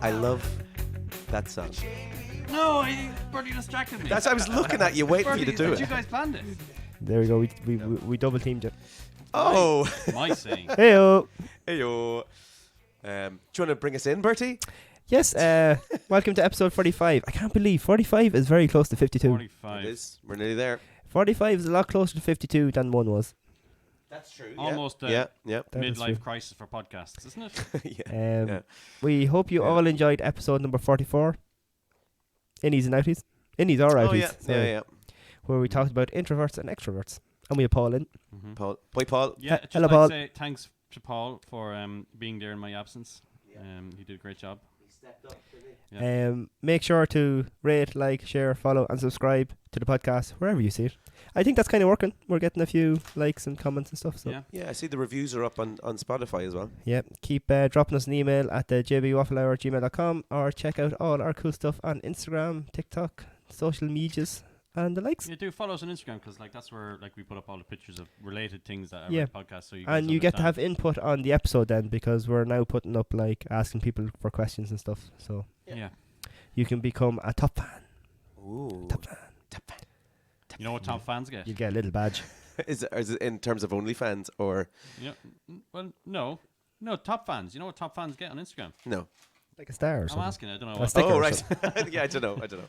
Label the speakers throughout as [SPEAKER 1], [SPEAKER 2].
[SPEAKER 1] I love that song.
[SPEAKER 2] No, Bertie distracted me.
[SPEAKER 1] That's I was looking at you, waiting for you to do it.
[SPEAKER 2] You guys planned it.
[SPEAKER 3] There we go. We double teamed it.
[SPEAKER 1] Oh.
[SPEAKER 2] My saying.
[SPEAKER 3] Heyo.
[SPEAKER 1] Heyo. Do you want to bring us in, Bertie?
[SPEAKER 3] Yes. Welcome to episode 45. I can't believe 45 is very close to 52.
[SPEAKER 2] 45.
[SPEAKER 1] It is. We're nearly there.
[SPEAKER 3] 45 is a lot closer to 52 than 1 was.
[SPEAKER 1] That's true.
[SPEAKER 2] Almost a
[SPEAKER 1] yeah.
[SPEAKER 3] That is true.
[SPEAKER 2] midlife crisis for podcasts, isn't it?
[SPEAKER 1] Yeah.
[SPEAKER 3] We hope you all enjoyed episode number 44. Innies and outies. Innies or outies.
[SPEAKER 1] Oh, yeah.
[SPEAKER 3] sorry,
[SPEAKER 1] Yeah.
[SPEAKER 3] Where we talked about introverts and extroverts. And we have Paul in.
[SPEAKER 2] Mm-hmm.
[SPEAKER 1] Paul. Boy, Paul.
[SPEAKER 2] Yeah, just
[SPEAKER 3] hello,
[SPEAKER 2] like
[SPEAKER 3] Paul.
[SPEAKER 2] to say thanks to Paul for being there in my absence. He did a great job.
[SPEAKER 1] He stepped up, didn't he?
[SPEAKER 2] Yeah.
[SPEAKER 3] Make sure to rate, like, share, follow and subscribe to the podcast wherever you see it. I think that's kind of working. We're getting a few likes and comments and stuff. So
[SPEAKER 2] Yeah.
[SPEAKER 1] I see the reviews are up on Spotify as well.
[SPEAKER 3] yeah, keep dropping us an email at the jbwafflehour@gmail.com or check out all our cool stuff on Instagram, TikTok, social medias and the likes.
[SPEAKER 2] You do follow us on Instagram because that's where we put up all the pictures of related things that are
[SPEAKER 3] Yeah.
[SPEAKER 2] on the podcast. So you guys
[SPEAKER 3] And you get to have
[SPEAKER 2] understand.
[SPEAKER 3] input on the episode then, because we're now putting up asking people for questions and stuff. So
[SPEAKER 2] Yeah.
[SPEAKER 3] you can become a top fan.
[SPEAKER 1] Ooh.
[SPEAKER 3] Top fan.
[SPEAKER 2] You know what top fans get?
[SPEAKER 3] You'll get a little badge.
[SPEAKER 1] Is it in terms of OnlyFans or
[SPEAKER 2] Yeah. Well, no, top fans. You know what top fans get on Instagram?
[SPEAKER 1] no?
[SPEAKER 3] Like a star or
[SPEAKER 2] I'm
[SPEAKER 3] something.
[SPEAKER 2] asking. I don't know.
[SPEAKER 3] A
[SPEAKER 2] What.
[SPEAKER 3] sticker
[SPEAKER 1] Oh
[SPEAKER 3] or
[SPEAKER 1] right. Yeah, I don't know.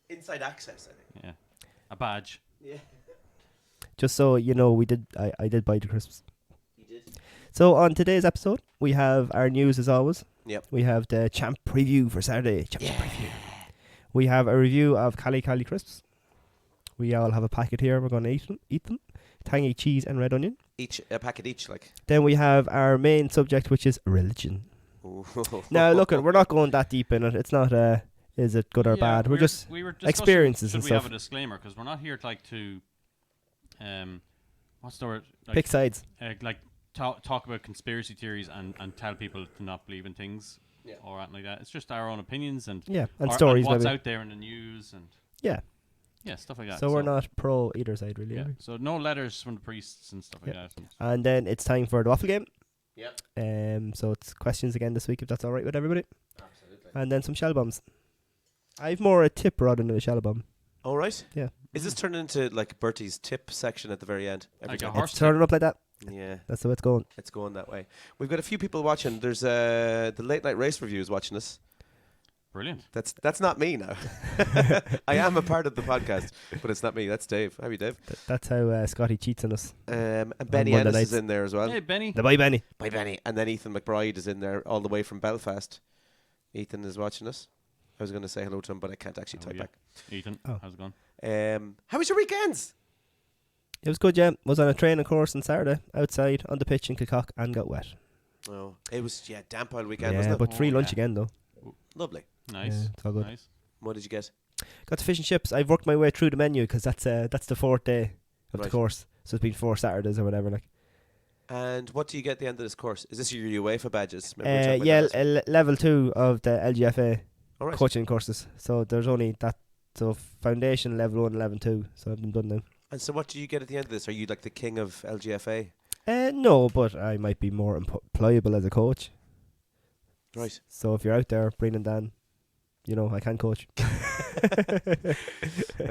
[SPEAKER 1] Inside access, I think.
[SPEAKER 2] Yeah. A badge.
[SPEAKER 1] Yeah.
[SPEAKER 3] Just so you know, I did buy the crisps.
[SPEAKER 1] You did.
[SPEAKER 3] So on today's episode, we have our news as always.
[SPEAKER 1] Yep.
[SPEAKER 3] We have the champ preview for Saturday. Champ preview. We have a review of Cali crisps. We all have a packet here. We're going to eat them. Tangy cheese and red onion.
[SPEAKER 1] A packet each, like.
[SPEAKER 3] Then we have our main subject, which is religion.
[SPEAKER 1] Ooh.
[SPEAKER 3] Now, look, we're not going that deep in it. It's not is it good or bad. We're just
[SPEAKER 2] we were discussing
[SPEAKER 3] experiences
[SPEAKER 2] should
[SPEAKER 3] and
[SPEAKER 2] we
[SPEAKER 3] stuff.
[SPEAKER 2] have a disclaimer because we're not here to what's the word?
[SPEAKER 3] Pick sides.
[SPEAKER 2] Talk about conspiracy theories and tell people to not believe in things or anything like that. It's just our own opinions and
[SPEAKER 3] And stories
[SPEAKER 2] and what's
[SPEAKER 3] maybe.
[SPEAKER 2] out there in the news and stuff like that.
[SPEAKER 3] So we're not pro either side really.
[SPEAKER 2] Yeah.
[SPEAKER 3] are we?
[SPEAKER 2] So no letters from the priests and stuff like that.
[SPEAKER 3] And then it's time for the waffle game.
[SPEAKER 1] Yep.
[SPEAKER 3] So it's questions again this week, if that's all right with everybody.
[SPEAKER 1] Absolutely.
[SPEAKER 3] And then some shell bombs. I've more a tip rather than a shell bomb.
[SPEAKER 1] All right.
[SPEAKER 3] Yeah.
[SPEAKER 1] Is this turned into like Bertie's tip section at the very end? Every
[SPEAKER 2] Like a
[SPEAKER 1] time?
[SPEAKER 2] horse
[SPEAKER 3] It's turning up like that.
[SPEAKER 1] Yeah,
[SPEAKER 3] That's the way it's going.
[SPEAKER 1] it's going that way. We've got a few people watching. There's the late night race reviews watching us.
[SPEAKER 2] Brilliant.
[SPEAKER 1] That's not me now. I am a part of the podcast, but it's not me. That's Dave. How are you, Dave?
[SPEAKER 3] That's how Scotty cheats on us.
[SPEAKER 1] And Benny
[SPEAKER 3] Monday
[SPEAKER 1] Ennis
[SPEAKER 3] nights.
[SPEAKER 1] is in there as well.
[SPEAKER 2] Hey Benny.
[SPEAKER 3] The bye Benny.
[SPEAKER 1] Bye, Benny. And then Ethan McBride is in there all the way from Belfast. Ethan is watching us. I was going to say hello to him, but I can't actually type
[SPEAKER 2] Ethan,
[SPEAKER 3] Oh.
[SPEAKER 2] how's it going?
[SPEAKER 1] back. How was your weekends?
[SPEAKER 3] It was good, yeah. Was on a training course on Saturday, outside, on the pitch in Kilcock, and got wet.
[SPEAKER 1] Oh, it was damp all weekend,
[SPEAKER 3] Yeah,
[SPEAKER 1] wasn't it?
[SPEAKER 3] but free
[SPEAKER 2] Oh,
[SPEAKER 3] lunch
[SPEAKER 2] yeah.
[SPEAKER 3] again, though.
[SPEAKER 1] Lovely.
[SPEAKER 2] Nice.
[SPEAKER 3] Yeah, it's all good.
[SPEAKER 2] Nice.
[SPEAKER 1] What did you get?
[SPEAKER 3] Got the fish and chips. I've worked my way through the menu, because that's the fourth day of the
[SPEAKER 1] Right.
[SPEAKER 3] course. So it's been 4 Saturdays or whatever.
[SPEAKER 1] And what do you get at the end of this course? Is this your UEFA badges? Remember we were talking about
[SPEAKER 3] Yeah,
[SPEAKER 1] that?
[SPEAKER 3] level 2 of the LGFA
[SPEAKER 1] All right.
[SPEAKER 3] coaching courses. So there's only that. So foundation, level 1, level 2. So I'm done now.
[SPEAKER 1] And so what do you get at the end of this? Are you like the king of LGFA?
[SPEAKER 3] No, but I might be more employable as a coach.
[SPEAKER 1] Right.
[SPEAKER 3] So if you're out there, Brendan Dan, I can coach.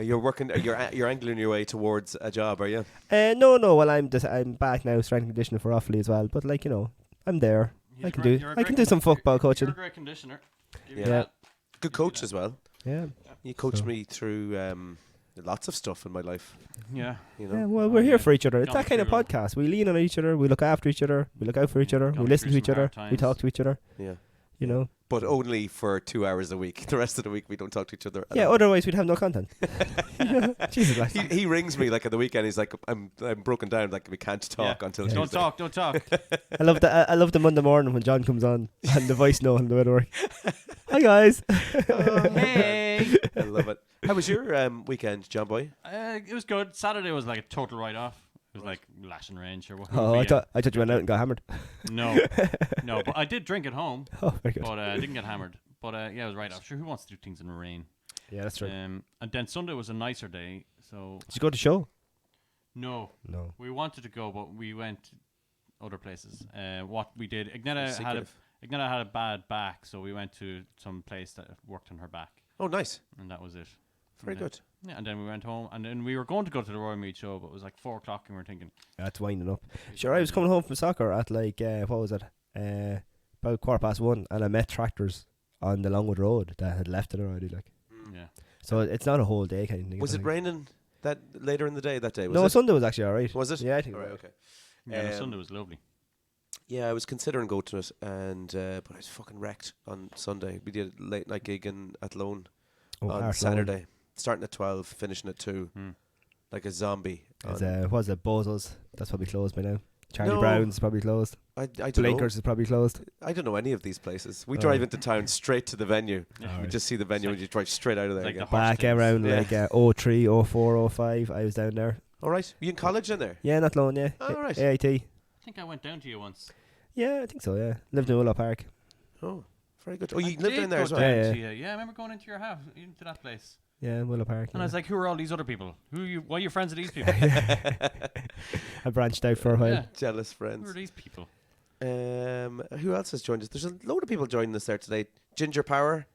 [SPEAKER 1] You're working. You're angling your way towards a job, are you?
[SPEAKER 3] No. Well, I'm back now, strength and conditioning for Waffle as well. But I'm there.
[SPEAKER 2] He's
[SPEAKER 3] I
[SPEAKER 2] a
[SPEAKER 3] can
[SPEAKER 2] great-
[SPEAKER 3] do.
[SPEAKER 2] you're a
[SPEAKER 3] I
[SPEAKER 2] great
[SPEAKER 3] can do some football
[SPEAKER 2] You're
[SPEAKER 3] coaching.
[SPEAKER 2] a great conditioner. Give you
[SPEAKER 1] Yeah.
[SPEAKER 2] that.
[SPEAKER 1] Good
[SPEAKER 2] Give you
[SPEAKER 1] coach
[SPEAKER 2] that.
[SPEAKER 1] as well.
[SPEAKER 3] Yeah.
[SPEAKER 1] You coached
[SPEAKER 3] So-
[SPEAKER 1] me through lots of stuff in my life.
[SPEAKER 2] Yeah.
[SPEAKER 1] You know.
[SPEAKER 3] Yeah. Well, we're here for each other. It's
[SPEAKER 2] Gone
[SPEAKER 3] that kind of
[SPEAKER 2] through-
[SPEAKER 3] podcast. We lean on each other. We look after each other. We look out for each other. We
[SPEAKER 2] Gone
[SPEAKER 3] listen
[SPEAKER 2] through
[SPEAKER 3] to each
[SPEAKER 2] some
[SPEAKER 3] other.
[SPEAKER 2] hard
[SPEAKER 3] We talk
[SPEAKER 2] times.
[SPEAKER 3] to each other.
[SPEAKER 1] Yeah.
[SPEAKER 3] But
[SPEAKER 1] But only for 2 hours a week. The rest of the week we don't talk to each other. at
[SPEAKER 3] yeah.
[SPEAKER 1] all.
[SPEAKER 3] Otherwise, we'd have no content. Jesus, like.
[SPEAKER 1] He rings me like at the weekend. He's like, I'm broken down. Like we can't talk until
[SPEAKER 2] Don't
[SPEAKER 1] Tuesday.
[SPEAKER 2] talk. Don't talk.
[SPEAKER 3] I love the Monday morning when John comes on and the voice note on the way to work. Hi guys.
[SPEAKER 2] Hey.
[SPEAKER 1] I love it. How was your weekend, John Boy?
[SPEAKER 2] It was good. Saturday was like a total write-off. It was like lashing rain. Sure.
[SPEAKER 3] Oh, I thought you went out and got hammered.
[SPEAKER 2] No, but I did drink at home,
[SPEAKER 3] Oh, very good.
[SPEAKER 2] but I didn't get hammered. But yeah, it was right off. Sure, who wants to do things in the rain?
[SPEAKER 3] Yeah, that's right.
[SPEAKER 2] And then Sunday was a nicer day. So
[SPEAKER 3] Did you go to the show?
[SPEAKER 2] no,
[SPEAKER 3] No.
[SPEAKER 2] we wanted to go, but we went other places. What we did, Igneta had
[SPEAKER 1] Secretive.
[SPEAKER 2] Ignata had a bad back, so we went to some place that worked on her back,
[SPEAKER 1] Oh, nice.
[SPEAKER 2] and that was it.
[SPEAKER 1] Very
[SPEAKER 2] And then-
[SPEAKER 1] good.
[SPEAKER 2] Yeah, and then we went home, and then we were going to go to the Royal Mead show, but it was like 4:00, and we were thinking,
[SPEAKER 3] That's winding up. Sure, I was coming home from soccer at like what was it? About 1:15, and I met tractors on the Longwood Road that had left it already. Like,
[SPEAKER 2] yeah.
[SPEAKER 3] so it's not a whole day kind of thing.
[SPEAKER 1] Was
[SPEAKER 3] I
[SPEAKER 1] it
[SPEAKER 3] think.
[SPEAKER 1] raining that later in the day that day? Was
[SPEAKER 3] No,
[SPEAKER 1] it?
[SPEAKER 3] Sunday was actually alright.
[SPEAKER 1] Was it?
[SPEAKER 3] Yeah, I think.
[SPEAKER 1] All
[SPEAKER 3] it
[SPEAKER 1] right,
[SPEAKER 3] was.
[SPEAKER 1] okay.
[SPEAKER 2] Yeah, the
[SPEAKER 1] Um,
[SPEAKER 2] Sunday was lovely.
[SPEAKER 1] Yeah, I was considering going to it, and but I was fucking wrecked on Sunday. We did a late night gig in Athlone
[SPEAKER 3] Oh,
[SPEAKER 1] on
[SPEAKER 3] Athlone.
[SPEAKER 1] Saturday, starting at 12, finishing at 2, like a zombie.
[SPEAKER 3] It's, what was it? Bozo's. That's probably closed by now. Charlie
[SPEAKER 1] No.
[SPEAKER 3] Brown's probably closed.
[SPEAKER 1] I don't
[SPEAKER 3] Blinkers is probably closed.
[SPEAKER 1] know. I don't know any of these places. We
[SPEAKER 3] Oh.
[SPEAKER 1] drive into town straight to the venue.
[SPEAKER 2] Yeah.
[SPEAKER 1] We
[SPEAKER 3] Alright.
[SPEAKER 1] just see the venue
[SPEAKER 2] like-
[SPEAKER 1] and you drive straight out of there
[SPEAKER 2] like
[SPEAKER 1] again.
[SPEAKER 2] the horse
[SPEAKER 3] Back
[SPEAKER 2] things.
[SPEAKER 3] around
[SPEAKER 1] Yeah.
[SPEAKER 3] like 03, 04, 05. I was down there.
[SPEAKER 1] All right. You in college in there?
[SPEAKER 3] Yeah, not long. Yeah.
[SPEAKER 1] Oh, right.
[SPEAKER 3] AIT.
[SPEAKER 2] I think I went down to you once.
[SPEAKER 3] Yeah, I think so. Yeah, lived in Willow Park.
[SPEAKER 1] Oh, very good. Oh,
[SPEAKER 2] I
[SPEAKER 1] you lived
[SPEAKER 2] did
[SPEAKER 1] in there
[SPEAKER 2] go
[SPEAKER 1] as well?
[SPEAKER 2] down
[SPEAKER 3] Yeah,
[SPEAKER 2] to you. Yeah, I remember going into your house, into that place.
[SPEAKER 3] Yeah, Willow Park.
[SPEAKER 2] And I
[SPEAKER 3] yeah.
[SPEAKER 2] was like, who are all these other people? Why are you friends with these people?
[SPEAKER 3] I branched out for a while.
[SPEAKER 2] Yeah.
[SPEAKER 1] Jealous
[SPEAKER 2] Who are
[SPEAKER 1] friends.
[SPEAKER 2] these people?
[SPEAKER 1] Who else has joined us? There's a load of people joining us there today. Ginger Power,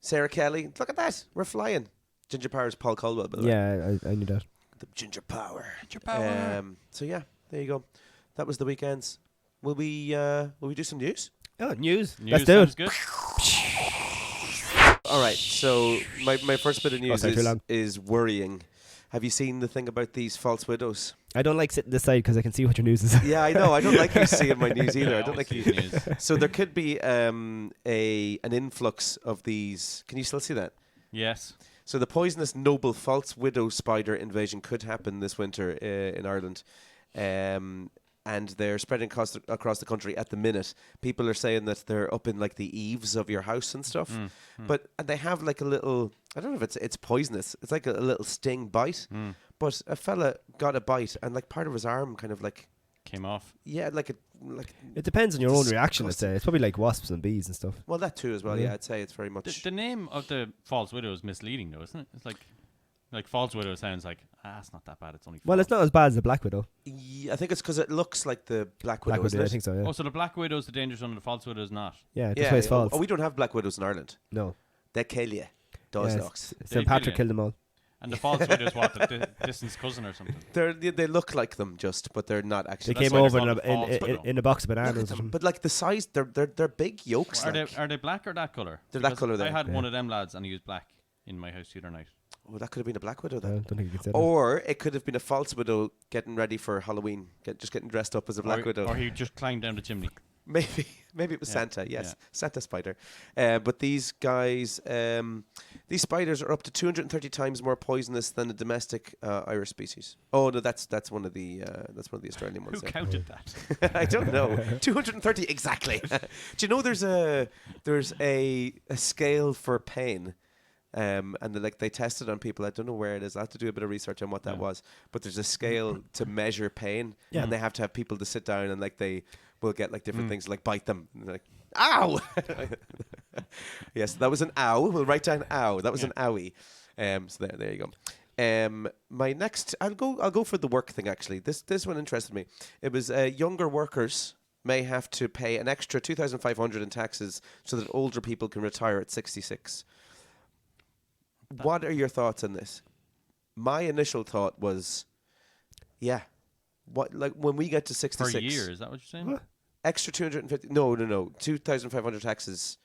[SPEAKER 1] Sarah Kelly. Look at that. We're flying. Ginger Power is Paul Caldwell, by the way.
[SPEAKER 3] Yeah, I knew that.
[SPEAKER 1] The Ginger Power.
[SPEAKER 2] Ginger Power.
[SPEAKER 1] So yeah, there you go. That was the weekends. Will we do some news?
[SPEAKER 3] Oh, news.
[SPEAKER 2] News
[SPEAKER 3] Let's do
[SPEAKER 2] sounds
[SPEAKER 3] it.
[SPEAKER 2] good.
[SPEAKER 1] All right. So my first bit of news
[SPEAKER 3] sorry, too long.
[SPEAKER 1] is worrying. Have you seen the thing about these false widows?
[SPEAKER 3] I don't like sitting this side because I can see what your news is.
[SPEAKER 1] Yeah, I know. I don't like you seeing my news either.
[SPEAKER 2] Yeah,
[SPEAKER 1] I don't like
[SPEAKER 2] always
[SPEAKER 1] you.
[SPEAKER 2] see news.
[SPEAKER 1] So there could be an influx of these. Can you still see that?
[SPEAKER 2] Yes.
[SPEAKER 1] So the poisonous noble false widow spider invasion could happen this winter in Ireland. And they're spreading across the country at the minute. People are saying that they're up in like the eaves of your house and stuff. But they have like a little, I don't know if it's poisonous. It's like a little sting bite. But a fella got a bite and like part of his arm kind of like,
[SPEAKER 2] Came off.
[SPEAKER 1] yeah, like
[SPEAKER 3] It depends on your own reaction. I'd
[SPEAKER 1] Disgusting.
[SPEAKER 3] say it's probably like wasps and bees and stuff.
[SPEAKER 1] well, that too as well.
[SPEAKER 3] Yeah.
[SPEAKER 1] Yeah, I'd say it's very much.
[SPEAKER 2] The name of the false widow is misleading, though, isn't it? It's like false widow sounds like it's not that bad. It's only.
[SPEAKER 3] Well, it's not as bad as the black widow.
[SPEAKER 1] Yeah, I think it's because it looks like the Black Widow,
[SPEAKER 3] Black
[SPEAKER 1] isn't
[SPEAKER 3] widow,
[SPEAKER 1] it?
[SPEAKER 3] I think so. Yeah.
[SPEAKER 2] Oh, so the black widow is the dangerous one, and the false widow is not.
[SPEAKER 3] Yeah, that's
[SPEAKER 1] Yeah,
[SPEAKER 3] why it's false.
[SPEAKER 1] Oh, we don't have Black Widows in Ireland.
[SPEAKER 3] No.
[SPEAKER 1] They kill you. Those
[SPEAKER 3] Yeah,
[SPEAKER 1] dogs.
[SPEAKER 3] St. Patrick killed them all.
[SPEAKER 2] And the false widow is what, the distant cousin or something.
[SPEAKER 1] They look like them just, but they're not
[SPEAKER 3] They
[SPEAKER 1] actually.
[SPEAKER 2] that's
[SPEAKER 3] came
[SPEAKER 2] why they
[SPEAKER 3] over
[SPEAKER 2] call
[SPEAKER 3] in
[SPEAKER 2] them
[SPEAKER 3] a,
[SPEAKER 2] false widow.
[SPEAKER 3] in a box of
[SPEAKER 1] Look at
[SPEAKER 3] bananas. or
[SPEAKER 1] them.
[SPEAKER 3] something.
[SPEAKER 1] But like the size, they're big yolks.
[SPEAKER 2] Are
[SPEAKER 1] like.
[SPEAKER 2] they black or that colour?
[SPEAKER 1] They're that
[SPEAKER 2] Because
[SPEAKER 1] colour
[SPEAKER 2] I
[SPEAKER 1] then,
[SPEAKER 2] had
[SPEAKER 3] yeah.
[SPEAKER 2] one of them lads, and he was black in my house the other night.
[SPEAKER 1] Oh, that could have been a Black Widow
[SPEAKER 3] I
[SPEAKER 1] then.
[SPEAKER 3] don't think you can say that.
[SPEAKER 1] Or it could have been a false widow getting ready for Halloween, just getting dressed up as a Black Widow.
[SPEAKER 2] Or he just climbed down the chimney.
[SPEAKER 1] Maybe it was
[SPEAKER 2] Yeah,
[SPEAKER 1] Santa. Yes,
[SPEAKER 2] yeah.
[SPEAKER 1] Santa spider. But these guys, these spiders are up to 230 times more poisonous than a domestic Irish species. Oh no, that's one of the Australian ones.
[SPEAKER 2] Who
[SPEAKER 1] yeah.
[SPEAKER 2] counted that?
[SPEAKER 1] I don't know. 230 exactly. Do you know there's a scale for pain? And they tested on people. I don't know where it is. I have to do a bit of research on what that was. But there's a scale to measure pain,
[SPEAKER 3] Yeah.
[SPEAKER 1] and they have to have people to sit down and they will get like different things like bite them. And they're like, ow! Yes, that was an ow. We'll write down ow. That was an owie. So there you go. My next, I'll go for the work thing actually. This one interested me. It was younger workers may have to pay an extra 2,500 in taxes so that older people can retire at 66. What are your thoughts on this? My initial thought was, yeah, what like when we get to 66
[SPEAKER 2] Per year, is that what you're saying?
[SPEAKER 3] What?
[SPEAKER 1] extra 250 no 2,500 taxes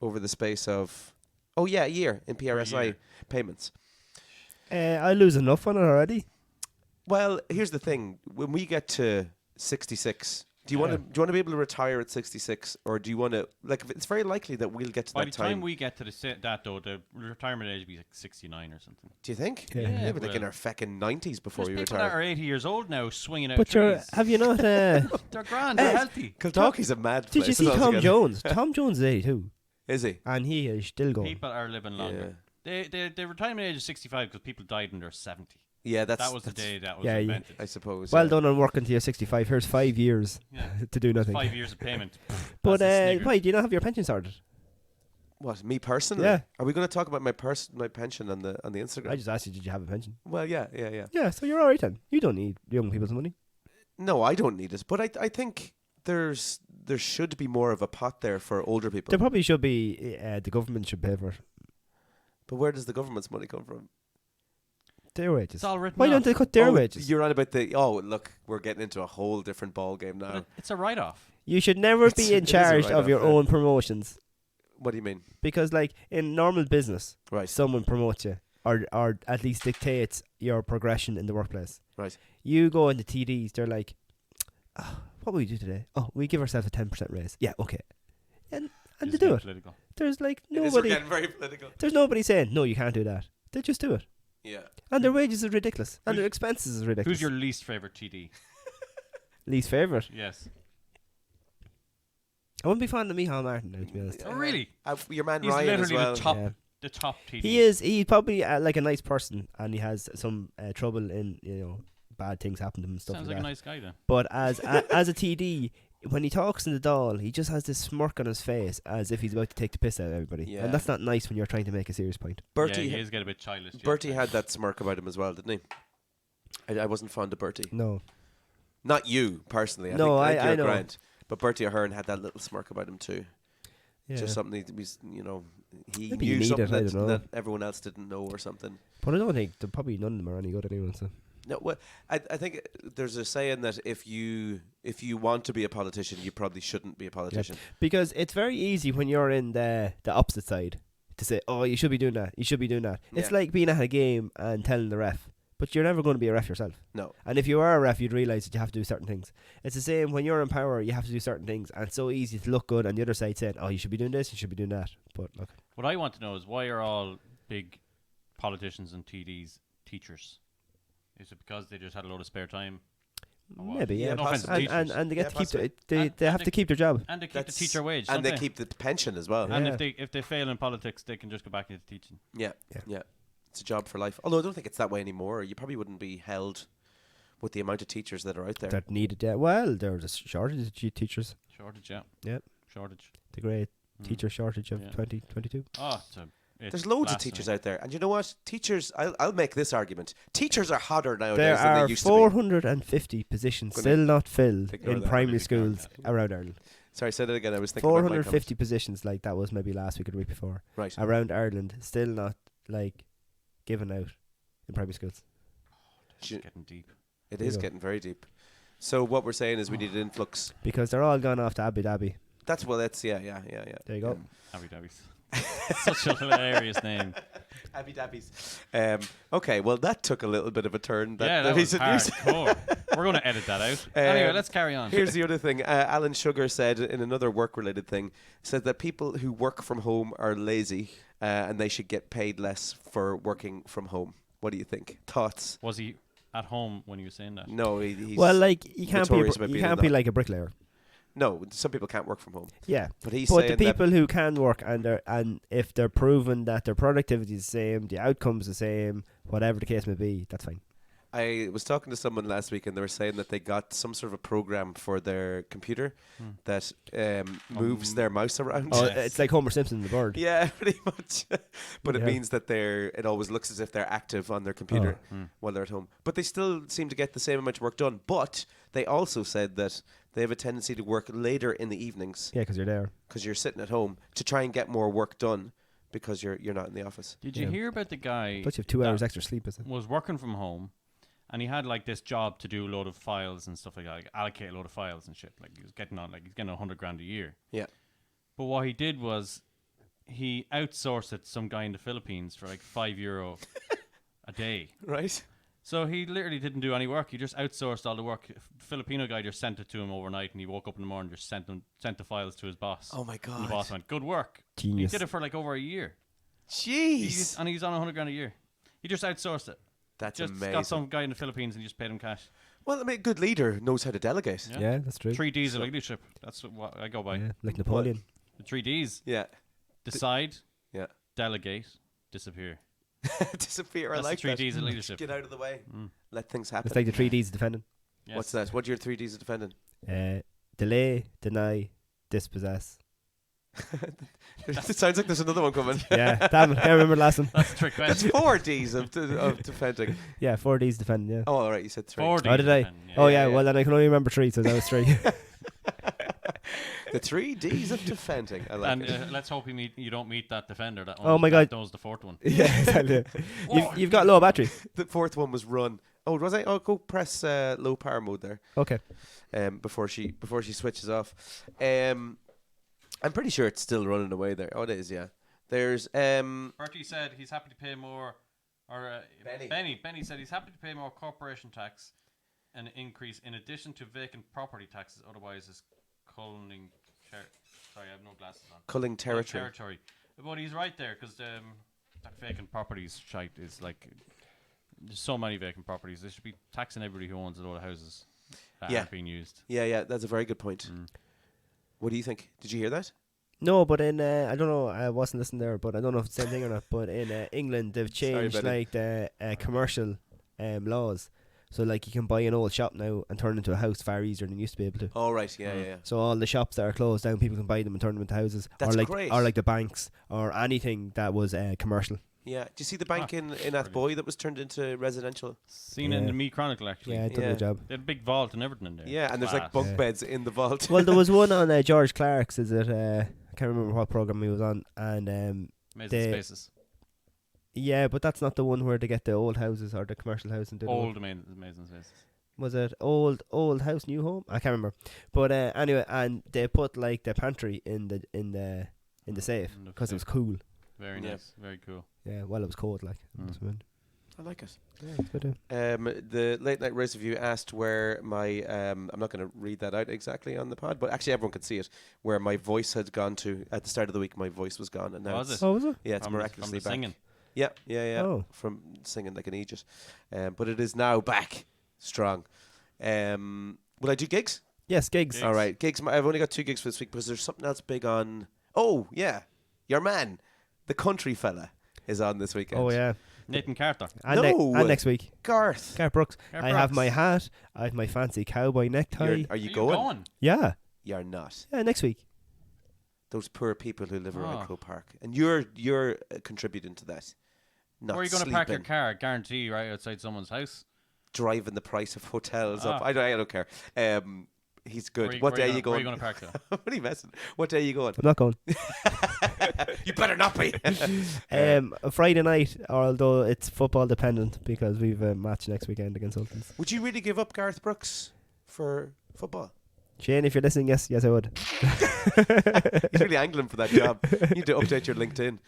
[SPEAKER 1] over the space of a year in PRSI
[SPEAKER 2] year.
[SPEAKER 1] payments.
[SPEAKER 3] I lose enough on it already.
[SPEAKER 1] Well, here's the thing: when we get to 66, do you want to be able to retire at 66, or do you want to It's very likely that we'll get to
[SPEAKER 2] By
[SPEAKER 1] that
[SPEAKER 2] the time
[SPEAKER 1] time.
[SPEAKER 2] we get to that though, the retirement age will be like 69 or something.
[SPEAKER 1] Do you think?
[SPEAKER 3] Yeah.
[SPEAKER 2] Yeah,
[SPEAKER 1] Maybe like in
[SPEAKER 2] well.
[SPEAKER 1] our fucking 90s before
[SPEAKER 2] There's
[SPEAKER 1] we
[SPEAKER 2] people that
[SPEAKER 1] retire.
[SPEAKER 2] are 80 years old now swinging out
[SPEAKER 3] But
[SPEAKER 2] trees.
[SPEAKER 3] have you not?
[SPEAKER 2] They're grand, they're healthy.
[SPEAKER 1] Kiltalky's a mad place.
[SPEAKER 3] Did you see Tom
[SPEAKER 1] altogether.
[SPEAKER 3] Jones? Tom Jones is 82,
[SPEAKER 1] Is he?
[SPEAKER 3] and he is still going.
[SPEAKER 2] People are living longer. The retirement age is 65 because people died when they're 70.
[SPEAKER 1] Yeah,
[SPEAKER 2] That was the day that was
[SPEAKER 3] Yeah,
[SPEAKER 2] invented.
[SPEAKER 1] I suppose.
[SPEAKER 3] Well
[SPEAKER 1] yeah.
[SPEAKER 3] done on working till you're 65. Here's 5 years
[SPEAKER 2] Yeah.
[SPEAKER 3] to do nothing.
[SPEAKER 2] 5 years of payment.
[SPEAKER 3] But
[SPEAKER 2] That's a snigger.
[SPEAKER 3] why do you not have your pension started?
[SPEAKER 1] What, me personally?
[SPEAKER 3] Yeah.
[SPEAKER 1] Are we going to talk about my pension on the Instagram?
[SPEAKER 3] I just asked you, did you have a pension?
[SPEAKER 1] Well, yeah.
[SPEAKER 3] Yeah, so you're all right then. You don't need young people's money.
[SPEAKER 1] No, I don't need it, but I think there's there should be more of a pot there for older people.
[SPEAKER 3] There probably should be. The government should pay for it.
[SPEAKER 1] But where does the government's money come from?
[SPEAKER 3] Their wages.
[SPEAKER 2] It's all written
[SPEAKER 3] Why
[SPEAKER 2] off.
[SPEAKER 3] don't they cut their wages?
[SPEAKER 1] You're on about the. Oh, look, we're getting into a whole different ball game now.
[SPEAKER 2] But it's a write-off.
[SPEAKER 3] You should never
[SPEAKER 1] It
[SPEAKER 3] be in
[SPEAKER 1] is a
[SPEAKER 3] charge of
[SPEAKER 1] write-off,
[SPEAKER 3] your
[SPEAKER 1] yeah.
[SPEAKER 3] own promotions.
[SPEAKER 1] What do you mean?
[SPEAKER 3] Because, like, in normal business,
[SPEAKER 1] Right.
[SPEAKER 3] someone promotes you or at least dictates your progression in the workplace.
[SPEAKER 1] Right.
[SPEAKER 3] You go into TDs, they're like, what will we do today? Oh, we give ourselves a 10% raise. Yeah, okay. And they
[SPEAKER 2] It's
[SPEAKER 3] do
[SPEAKER 2] getting
[SPEAKER 3] it.
[SPEAKER 2] political.
[SPEAKER 3] There's like
[SPEAKER 1] We're
[SPEAKER 3] nobody.
[SPEAKER 1] getting very political.
[SPEAKER 3] There's nobody saying no, you can't do that. They just do it,
[SPEAKER 1] Yeah.
[SPEAKER 3] and their wages is ridiculous, and
[SPEAKER 2] Who's-
[SPEAKER 3] their expenses is ridiculous.
[SPEAKER 2] Who's your least favorite TD?
[SPEAKER 3] least favorite?
[SPEAKER 2] Yes.
[SPEAKER 3] I wouldn't be fond of Micheál Martin now, to be honest.
[SPEAKER 2] Oh, really?
[SPEAKER 1] Your man
[SPEAKER 2] He's
[SPEAKER 1] Ryan as
[SPEAKER 2] literally
[SPEAKER 1] well.
[SPEAKER 2] the top,
[SPEAKER 3] Yeah.
[SPEAKER 2] the top TD.
[SPEAKER 3] He is. He's probably like a nice person, and he has some trouble in bad things happen to him and stuff
[SPEAKER 2] Sounds
[SPEAKER 3] like
[SPEAKER 2] like a
[SPEAKER 3] that.
[SPEAKER 2] nice guy then.
[SPEAKER 3] But as as a TD, when he talks in the Dáil, he just has this smirk on his face as if he's about to take the piss out of everybody,
[SPEAKER 1] Yeah.
[SPEAKER 3] and that's not nice when you're trying to make a serious point.
[SPEAKER 1] Bertie,
[SPEAKER 2] Yeah, he is getting a bit childish. yeah.
[SPEAKER 1] Bertie had that smirk about him as well, didn't he? I wasn't fond of Bertie.
[SPEAKER 3] No,
[SPEAKER 1] Not you personally.
[SPEAKER 3] No,
[SPEAKER 1] I think
[SPEAKER 3] I
[SPEAKER 1] you're
[SPEAKER 3] know.
[SPEAKER 1] grand. But Bertie Ahern had that little smirk about him too.
[SPEAKER 3] yeah.
[SPEAKER 1] Just something that was, he
[SPEAKER 3] Maybe you
[SPEAKER 1] knew
[SPEAKER 3] need
[SPEAKER 1] something
[SPEAKER 3] it, I don't know.
[SPEAKER 1] that everyone else didn't know or something.
[SPEAKER 3] But I don't think probably none of them are any good anyway. So
[SPEAKER 1] No, well, I think there's a saying that if you want to be a politician, you probably shouldn't be a politician.
[SPEAKER 3] because it's very easy when you're in the opposite side to say, oh, you should be doing that. You should be doing that. It's
[SPEAKER 1] Yeah.
[SPEAKER 3] like being at a game and telling the ref. But you're never going to be a ref yourself.
[SPEAKER 1] No.
[SPEAKER 3] And if you are a ref, you'd realise that you have to do certain things. It's the same when you're in power, you have to do certain things. And it's so easy to look good on the other side saying, oh, you should be doing this, you should be doing that. But look,
[SPEAKER 2] What I want to know is why are all big politicians and TDs teachers? Is it because they just had a load of spare time? Or what?
[SPEAKER 3] maybe, yeah.
[SPEAKER 2] No offense to
[SPEAKER 3] and,
[SPEAKER 2] teachers.
[SPEAKER 3] and they get
[SPEAKER 1] Yeah,
[SPEAKER 3] to keep
[SPEAKER 1] possibly.
[SPEAKER 3] they
[SPEAKER 2] And
[SPEAKER 3] have
[SPEAKER 2] they-
[SPEAKER 3] to keep their job.
[SPEAKER 2] And they keep
[SPEAKER 1] That's-
[SPEAKER 2] the teacher wage,
[SPEAKER 1] And
[SPEAKER 2] don't
[SPEAKER 1] they keep the pension as well.
[SPEAKER 3] Yeah.
[SPEAKER 2] And if they fail in politics, they can just go back into teaching.
[SPEAKER 1] Yeah.
[SPEAKER 3] Yeah.
[SPEAKER 1] Yeah. It's a job for life. Although I don't think it's that way anymore. You probably wouldn't be held with the amount of teachers that are out there.
[SPEAKER 3] That needed, yeah. Well, there's a shortage of teachers.
[SPEAKER 2] Shortage, yeah.
[SPEAKER 3] Yep.
[SPEAKER 2] Shortage.
[SPEAKER 3] The great
[SPEAKER 2] Mm.
[SPEAKER 3] teacher shortage of
[SPEAKER 2] Yeah.
[SPEAKER 3] 2022.
[SPEAKER 2] Oh,
[SPEAKER 1] There's loads of teachers out there. And you know what? Teachers, I'll make this argument. Teachers are hotter nowadays
[SPEAKER 3] There
[SPEAKER 1] than
[SPEAKER 3] are
[SPEAKER 1] they used
[SPEAKER 3] 450 positions
[SPEAKER 1] Gonna
[SPEAKER 3] still not filled
[SPEAKER 1] ignore
[SPEAKER 3] in
[SPEAKER 1] that.
[SPEAKER 3] primary
[SPEAKER 2] Really ignore
[SPEAKER 3] schools around Ireland.
[SPEAKER 1] to be. Sorry, say that again. I was thinking about my
[SPEAKER 3] 450 positions, like that was maybe last week or the week before,
[SPEAKER 1] Right.
[SPEAKER 3] around Ireland, still not like given out in primary schools.
[SPEAKER 2] It's
[SPEAKER 1] Ju-
[SPEAKER 2] getting deep.
[SPEAKER 1] It
[SPEAKER 3] There you
[SPEAKER 1] is
[SPEAKER 3] go.
[SPEAKER 1] getting very deep. So what we're saying is we need an influx.
[SPEAKER 3] Because they're all gone off to Abu Dhabi.
[SPEAKER 1] That's yeah.
[SPEAKER 3] There you go.
[SPEAKER 2] Abu Dhabi's. Such a hilarious name.
[SPEAKER 1] Abu Dhabi's. Okay, well that took a little bit of a turn.
[SPEAKER 2] That was
[SPEAKER 1] recent news.
[SPEAKER 2] hardcore. We're going to edit that out. Anyway, let's carry on.
[SPEAKER 1] Here's the other thing. Alan Sugar said in another work-related thing, said that people who work from home are lazy and they should get paid less for working from home. What do you think? Thoughts?
[SPEAKER 2] Was he at home when you were saying that?
[SPEAKER 1] No, he's
[SPEAKER 3] Well, like you can't be
[SPEAKER 1] notorious about being in that.
[SPEAKER 3] like a bricklayer.
[SPEAKER 1] No, some people can't work from home.
[SPEAKER 3] Yeah.
[SPEAKER 1] But he's
[SPEAKER 3] But
[SPEAKER 1] saying
[SPEAKER 3] the people who can work and if they're proven that their productivity is the same, the outcome's the same, whatever the case may be, that's fine.
[SPEAKER 1] I was talking to someone last week and they were saying that they got some sort of a program for their computer that moves their mouse around.
[SPEAKER 3] Oh,
[SPEAKER 2] Yes.
[SPEAKER 3] it's like Homer Simpson, the bird.
[SPEAKER 1] Yeah, pretty much. But it
[SPEAKER 3] Yeah.
[SPEAKER 1] means that it always looks as if they're active on their computer while they're at home. But they still seem to get the same amount of work done. But they also said that they have a tendency to work later in the evenings
[SPEAKER 3] Yeah, because you're there.
[SPEAKER 1] because you're sitting at home to try and get more work done because you're not in the office.
[SPEAKER 2] Did you
[SPEAKER 3] Yeah.
[SPEAKER 2] hear about the guy
[SPEAKER 3] Plus you have 2
[SPEAKER 2] that
[SPEAKER 3] hours extra sleep, is it?
[SPEAKER 2] was working from home and he had like this job to do a load of files and stuff like that, like allocate a load of files and shit. Like he's getting 100 grand a year.
[SPEAKER 1] Yeah.
[SPEAKER 2] But what he did was he outsourced it to some guy in the Philippines for like €5 a day.
[SPEAKER 1] Right?
[SPEAKER 2] So he literally didn't do any work. He just outsourced all the work. The Filipino guy just sent it to him overnight, and he woke up in the morning and just sent the files to his boss.
[SPEAKER 1] Oh my
[SPEAKER 2] And the
[SPEAKER 1] God.
[SPEAKER 2] boss went, "Good work."
[SPEAKER 3] Genius.
[SPEAKER 2] He did it for like over a year.
[SPEAKER 1] Jeez.
[SPEAKER 2] And he's on 100 grand a year. He just outsourced it.
[SPEAKER 1] That's
[SPEAKER 2] Just
[SPEAKER 1] amazing.
[SPEAKER 2] got some guy in the Philippines and just paid him cash.
[SPEAKER 1] Well, I mean, a good leader knows how to delegate.
[SPEAKER 2] Yeah.
[SPEAKER 3] Yeah, that's true.
[SPEAKER 2] 3 Ds of leadership. That's what I go by.
[SPEAKER 3] Yeah, like Napoleon.
[SPEAKER 2] The 3 Ds.
[SPEAKER 1] Yeah.
[SPEAKER 2] Decide,
[SPEAKER 1] Yeah.
[SPEAKER 2] delegate, disappear.
[SPEAKER 1] Disappear. I
[SPEAKER 2] That's
[SPEAKER 1] like
[SPEAKER 2] the 3
[SPEAKER 1] that.
[SPEAKER 2] Ds of leadership.
[SPEAKER 1] Get out of the way.
[SPEAKER 2] Mm.
[SPEAKER 1] Let things happen.
[SPEAKER 3] It's like the 3 Ds of defending.
[SPEAKER 2] Yes.
[SPEAKER 1] What's that? What are your 3 Ds of defending?
[SPEAKER 3] Delay, deny, dispossess.
[SPEAKER 1] It sounds like there's another one coming.
[SPEAKER 3] Yeah, damn it, can't remember the last one.
[SPEAKER 2] That's a trick
[SPEAKER 1] That's
[SPEAKER 2] question.
[SPEAKER 1] 4 Ds of defending.
[SPEAKER 3] Yeah, 4 Ds defending, yeah.
[SPEAKER 1] Oh, all right. You said 3.
[SPEAKER 2] 4 Ds
[SPEAKER 3] Oh, did I?
[SPEAKER 2] then,
[SPEAKER 3] Oh,
[SPEAKER 1] Yeah,
[SPEAKER 3] yeah,
[SPEAKER 1] yeah.
[SPEAKER 3] well, then I can only remember 3, so that was 3.
[SPEAKER 1] The 3 Ds of defending. I like
[SPEAKER 2] And
[SPEAKER 1] it.
[SPEAKER 2] let's hope you don't meet that defender. That
[SPEAKER 3] Oh my God.
[SPEAKER 2] That was the fourth one.
[SPEAKER 3] Yeah, exactly. You've got low battery.
[SPEAKER 1] The fourth one was run. Oh, was I? Oh, go press low power mode there.
[SPEAKER 3] Okay.
[SPEAKER 1] Before she switches off. I'm pretty sure it's still running away there. Oh, it is. Yeah. There's
[SPEAKER 2] Bertie said he's happy to pay more, or Benny said he's happy to pay more corporation tax, an increase in addition to vacant property taxes. Otherwise, is culling. Sorry, I have no glasses on.
[SPEAKER 1] culling territory.
[SPEAKER 2] But he's right there because that vacant properties shite is like there's so many vacant properties. They should be taxing everybody who owns a lot of houses that aren't being used.
[SPEAKER 1] Yeah, that's a very good point. What do you think? Did you hear that?
[SPEAKER 3] No, but in I don't know. I wasn't listening there, but I don't know if it's the same thing or not. But in England, they've changed
[SPEAKER 1] Benny.
[SPEAKER 3] like the commercial laws. So like you can buy an old shop now and turn it into a house far easier than you used to be able to.
[SPEAKER 1] Oh, right. Yeah.
[SPEAKER 3] So all the shops that are closed down, people can buy them and turn them into houses.
[SPEAKER 1] That's
[SPEAKER 3] or like
[SPEAKER 1] great.
[SPEAKER 3] Or like the banks or anything that was commercial.
[SPEAKER 1] Yeah. Do you see the bank in Athboy that was turned into residential?
[SPEAKER 2] Seen it in the Me Chronicle actually.
[SPEAKER 3] Yeah, it done
[SPEAKER 1] Yeah.
[SPEAKER 3] the job.
[SPEAKER 2] They had a big vault and everything in there.
[SPEAKER 1] Yeah, and there's like
[SPEAKER 2] Class.
[SPEAKER 1] bunk beds in the vault.
[SPEAKER 3] Well, there was one on George Clark's. Is it? I can't remember what program he was on, and
[SPEAKER 2] Amazing Spaces.
[SPEAKER 3] yeah, but that's not the one where they get the old houses or the commercial house and do the
[SPEAKER 2] Old Amazing Spaces.
[SPEAKER 3] was it old house new home? I can't remember. But anyway, and they put like the pantry in the safe
[SPEAKER 2] In the
[SPEAKER 3] because it was
[SPEAKER 2] safe.
[SPEAKER 3] cool.
[SPEAKER 2] Very
[SPEAKER 1] Yeah.
[SPEAKER 2] nice. Very cool.
[SPEAKER 3] Yeah, well, it was cold like.
[SPEAKER 1] I like it.
[SPEAKER 3] Yeah, it's good.
[SPEAKER 1] The late night race review asked where my I'm not going to read that out exactly on the pod, but actually everyone could see it. Where my voice had gone to at the start of the week. My voice was gone, and now
[SPEAKER 2] Was
[SPEAKER 1] it's,
[SPEAKER 2] it?
[SPEAKER 3] Oh, was it?
[SPEAKER 1] yeah, it's
[SPEAKER 2] From the
[SPEAKER 1] miraculously back.
[SPEAKER 2] singing.
[SPEAKER 1] Yeah.
[SPEAKER 3] Oh.
[SPEAKER 1] From singing like an Aegis, but it is now back strong. Will I do gigs?
[SPEAKER 3] Yes, gigs.
[SPEAKER 2] Gigs.
[SPEAKER 1] All right, gigs. I've only got 2 gigs for this week because there's something else big on. Oh yeah, your man, the country fella, is on this weekend.
[SPEAKER 3] Oh yeah,
[SPEAKER 2] Nathan Carter.
[SPEAKER 3] and,
[SPEAKER 1] No.
[SPEAKER 3] and next week,
[SPEAKER 1] Garth.
[SPEAKER 3] Garth Brooks.
[SPEAKER 2] Garth
[SPEAKER 3] I have
[SPEAKER 2] Brooks.
[SPEAKER 3] my hat. I have my fancy cowboy necktie.
[SPEAKER 1] Are you
[SPEAKER 2] Are
[SPEAKER 1] going?
[SPEAKER 3] Yeah,
[SPEAKER 1] You're not.
[SPEAKER 3] yeah, next week.
[SPEAKER 1] Those poor people who live around
[SPEAKER 2] Oh.
[SPEAKER 1] Crow Park, and you're contributing to that. Not
[SPEAKER 2] Where are you going to park your
[SPEAKER 1] sleeping,
[SPEAKER 2] car? Guarantee right outside someone's house.
[SPEAKER 1] driving the price of hotels up.
[SPEAKER 2] Ah.
[SPEAKER 1] I don't care. He's good. What
[SPEAKER 2] Where
[SPEAKER 1] day are
[SPEAKER 2] you
[SPEAKER 1] you
[SPEAKER 2] Where are
[SPEAKER 1] going?
[SPEAKER 2] you going to park though?
[SPEAKER 1] What are you messing? What day are you going?
[SPEAKER 3] I'm not going.
[SPEAKER 1] You better not be.
[SPEAKER 3] A Friday night, although it's football dependent because we've a match next weekend against Sultans.
[SPEAKER 1] Would you really give up Garth Brooks for football?
[SPEAKER 3] Shane, if you're listening, yes, I would.
[SPEAKER 1] He's really angling for that job. You need to update your LinkedIn.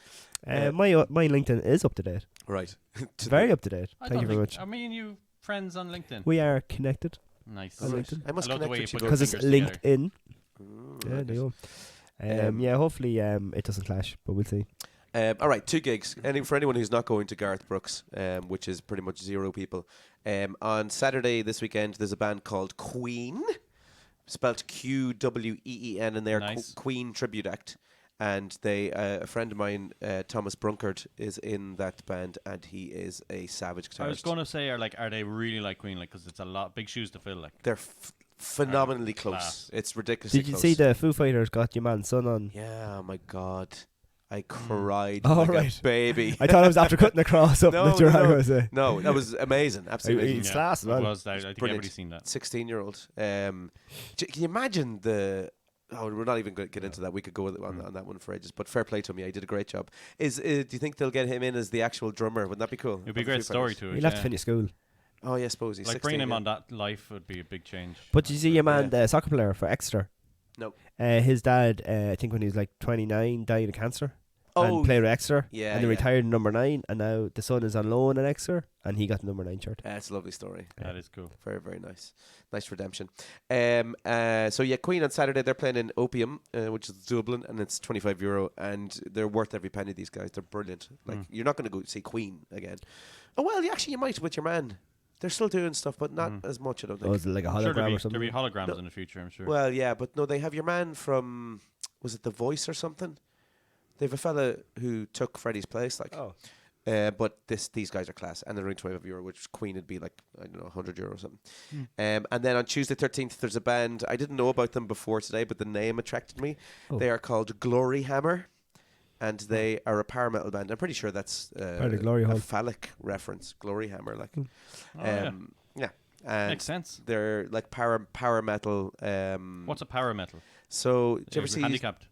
[SPEAKER 3] My LinkedIn is up to date.
[SPEAKER 1] Right.
[SPEAKER 3] It's very up to date.
[SPEAKER 2] I
[SPEAKER 3] Thank
[SPEAKER 2] don't
[SPEAKER 3] you very
[SPEAKER 2] think-
[SPEAKER 3] much.
[SPEAKER 2] Are me and you friends on LinkedIn?
[SPEAKER 3] We are connected
[SPEAKER 2] Nice.
[SPEAKER 3] on
[SPEAKER 1] Right.
[SPEAKER 3] LinkedIn
[SPEAKER 1] I must
[SPEAKER 2] I love the
[SPEAKER 1] connect
[SPEAKER 2] way
[SPEAKER 1] with
[SPEAKER 2] you
[SPEAKER 1] you
[SPEAKER 2] put
[SPEAKER 1] guys.
[SPEAKER 3] because it's
[SPEAKER 2] fingers together.
[SPEAKER 3] LinkedIn. Yeah,
[SPEAKER 1] Right.
[SPEAKER 3] there you go. Yeah, hopefully it doesn't clash, but we'll see.
[SPEAKER 1] All right, 2 gigs. For anyone who's not going to Garth Brooks, which is pretty much 0 people, on Saturday this weekend there's a band called Queen, spelt Quween, and they're
[SPEAKER 2] Nice.
[SPEAKER 1] Queen tribute act. And they, a friend of mine, Thomas Brunkard, is in that band, and he is a savage guitarist.
[SPEAKER 2] I was going to say, are they really like Queen? Like, because it's a lot big shoes to fill. Like,
[SPEAKER 1] They're phenomenally close.
[SPEAKER 2] Class.
[SPEAKER 1] It's ridiculously
[SPEAKER 3] Did you
[SPEAKER 1] close.
[SPEAKER 3] see the Foo Fighters got your man son on?
[SPEAKER 1] Yeah, oh my God. I cried
[SPEAKER 3] Oh,
[SPEAKER 1] like
[SPEAKER 3] right.
[SPEAKER 1] a baby.
[SPEAKER 3] I thought I was after cutting the cross up.
[SPEAKER 1] No,
[SPEAKER 3] That's what
[SPEAKER 1] no,
[SPEAKER 3] I
[SPEAKER 1] no.
[SPEAKER 3] was saying.
[SPEAKER 1] No, that was amazing. Absolutely.
[SPEAKER 3] It's class as well.
[SPEAKER 2] It was. I think
[SPEAKER 1] brilliant.
[SPEAKER 2] everybody's seen that.
[SPEAKER 1] 16-year-old. Can you imagine the... Oh, we're not even going to get into that. We could go on that one for ages. But fair play to him. Yeah, he did a great job. Do you think they'll get him in as the actual drummer? Wouldn't that be cool?
[SPEAKER 2] It'd be a
[SPEAKER 1] Of the
[SPEAKER 2] great
[SPEAKER 1] Foo
[SPEAKER 2] story
[SPEAKER 1] Fighters?
[SPEAKER 2] to it.
[SPEAKER 3] He'll have
[SPEAKER 2] yeah.
[SPEAKER 3] to finish school.
[SPEAKER 1] Oh, yeah, I suppose he's
[SPEAKER 2] Like
[SPEAKER 1] 16.
[SPEAKER 2] bringing him
[SPEAKER 1] yeah.
[SPEAKER 2] on that life would be a big change.
[SPEAKER 3] But you see your man,
[SPEAKER 1] Yeah.
[SPEAKER 3] the soccer player for Exeter.
[SPEAKER 1] No.
[SPEAKER 3] His dad, I think when he was like 29, died of cancer.
[SPEAKER 1] Oh,
[SPEAKER 3] and played with Exeter.
[SPEAKER 1] yeah,
[SPEAKER 3] And they
[SPEAKER 1] yeah.
[SPEAKER 3] retired in number 9, and now the son is on loan at Exeter, and he got the number 9 shirt.
[SPEAKER 1] That's a lovely story.
[SPEAKER 2] That is cool.
[SPEAKER 1] Very, very nice. Nice redemption. So, yeah, Queen on Saturday, they're playing in Opium, which is Dublin, and it's €25, and they're worth every penny, these guys. They're brilliant. Like, you're not going to go see Queen again. Oh, well, actually, you might with your man. They're still doing stuff, but not as much, I don't think.
[SPEAKER 3] Oh, is it like a
[SPEAKER 2] I'm sure
[SPEAKER 3] hologram
[SPEAKER 2] there'll
[SPEAKER 3] or
[SPEAKER 2] be
[SPEAKER 3] something?
[SPEAKER 2] holograms
[SPEAKER 1] No.
[SPEAKER 2] in the future. I'm sure.
[SPEAKER 1] Well, yeah, but no, they have your man from, was it The Voice or something? They have a fella who took Freddie's place, like.
[SPEAKER 3] Oh.
[SPEAKER 1] But these guys are class, and they're only €25, which Queen would be like, I don't know, €100 or something. And then on Tuesday 13th, there's a band. I didn't know about them before today, but the name attracted me.
[SPEAKER 3] Oh.
[SPEAKER 1] They are called Glory Hammer, and they are a power metal band. I'm pretty sure that's
[SPEAKER 3] Part of Glory
[SPEAKER 1] a
[SPEAKER 3] Hole.
[SPEAKER 1] phallic reference. Glory Hammer, like.
[SPEAKER 2] Oh, yeah.
[SPEAKER 1] Yeah. And
[SPEAKER 2] Makes sense.
[SPEAKER 1] they're like power metal.
[SPEAKER 2] What's a power metal?
[SPEAKER 1] So, do you ever see?
[SPEAKER 2] handicapped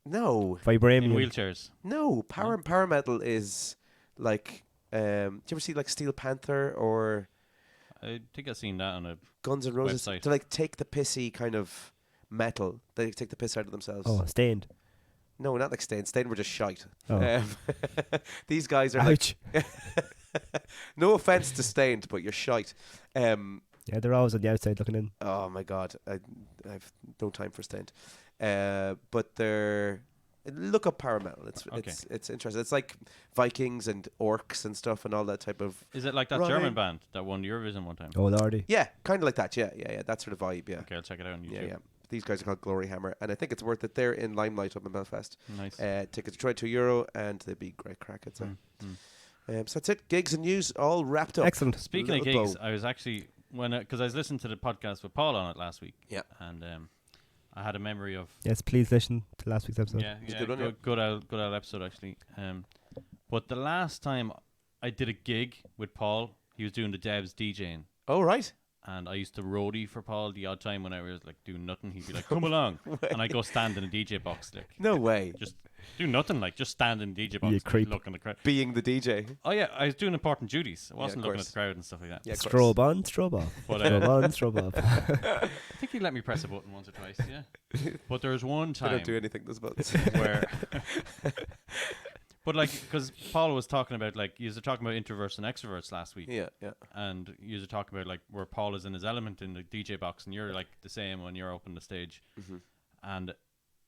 [SPEAKER 1] No,
[SPEAKER 2] in
[SPEAKER 3] Vibranium.
[SPEAKER 2] wheelchairs?
[SPEAKER 1] no. Power metal is like. Do you ever see like Steel Panther or
[SPEAKER 2] I think I've seen that on a
[SPEAKER 1] Guns N' Roses?
[SPEAKER 2] website.
[SPEAKER 1] To like take the pissy kind of metal, they take the piss out of themselves.
[SPEAKER 3] Oh, Stained.
[SPEAKER 1] No, not like Stain. Stain were just shite.
[SPEAKER 3] Oh.
[SPEAKER 1] These guys are
[SPEAKER 3] Ouch.
[SPEAKER 1] like. No offense to Stained, but you're shite.
[SPEAKER 3] Yeah, they're always on the outside looking in.
[SPEAKER 1] Oh my god, I've no time for Stained. But they're look up power metal. It's interesting. It's like Vikings and orcs and stuff and all that type of.
[SPEAKER 2] Is it like that
[SPEAKER 1] Running.
[SPEAKER 2] German band that won Eurovision one time?
[SPEAKER 3] Oh, lordy.
[SPEAKER 1] Yeah, kind of like that. Yeah, that sort of vibe. Yeah,
[SPEAKER 2] Okay, I'll check it out on YouTube.
[SPEAKER 1] yeah. These guys are called Glory Hammer, and I think it's worth it. They're in Limelight up in Belfast.
[SPEAKER 2] Nice.
[SPEAKER 1] Tickets are €22, and they'd be great crack. I'd say.
[SPEAKER 2] Mm.
[SPEAKER 1] So that's it. Gigs and news all wrapped up.
[SPEAKER 3] Excellent.
[SPEAKER 2] Speaking of
[SPEAKER 1] Little
[SPEAKER 2] gigs,
[SPEAKER 1] bow.
[SPEAKER 2] I was actually because I was listening to the podcast with Paul on it last week.
[SPEAKER 1] Yeah.
[SPEAKER 2] And I had a memory of
[SPEAKER 3] Yes, please listen to last week's episode.
[SPEAKER 2] yeah,
[SPEAKER 1] It's a good one,
[SPEAKER 2] good old episode actually. But the last time I did a gig with Paul, he was doing the Debs DJing.
[SPEAKER 1] Oh right.
[SPEAKER 2] And I used to roadie for Paul the odd time when I was like doing nothing. He'd be like, "Come along," and I go stand in a DJ box, like
[SPEAKER 1] No way.
[SPEAKER 2] just do nothing, like just stand in the DJ box,
[SPEAKER 3] You
[SPEAKER 2] and
[SPEAKER 3] creep.
[SPEAKER 2] look in the crowd.
[SPEAKER 1] Being the DJ.
[SPEAKER 2] Oh yeah, I was doing important duties. I
[SPEAKER 1] of
[SPEAKER 2] wasn't looking at
[SPEAKER 1] course.
[SPEAKER 2] the crowd and stuff like that.
[SPEAKER 1] Yeah, of course.
[SPEAKER 3] Strobe on, strobe off.
[SPEAKER 2] But
[SPEAKER 3] Strobe on, strobe off.
[SPEAKER 2] I think he let me press a button once or twice. Yeah, but there was one
[SPEAKER 1] They
[SPEAKER 2] time
[SPEAKER 1] don't do anything. Those buttons.
[SPEAKER 2] where, but like, because Paul was talking about like, you were talking about introverts and extroverts last week.
[SPEAKER 1] yeah.
[SPEAKER 2] And you were talking about like where Paul is in his element in the DJ box, and you're like the same when you're up on the stage. And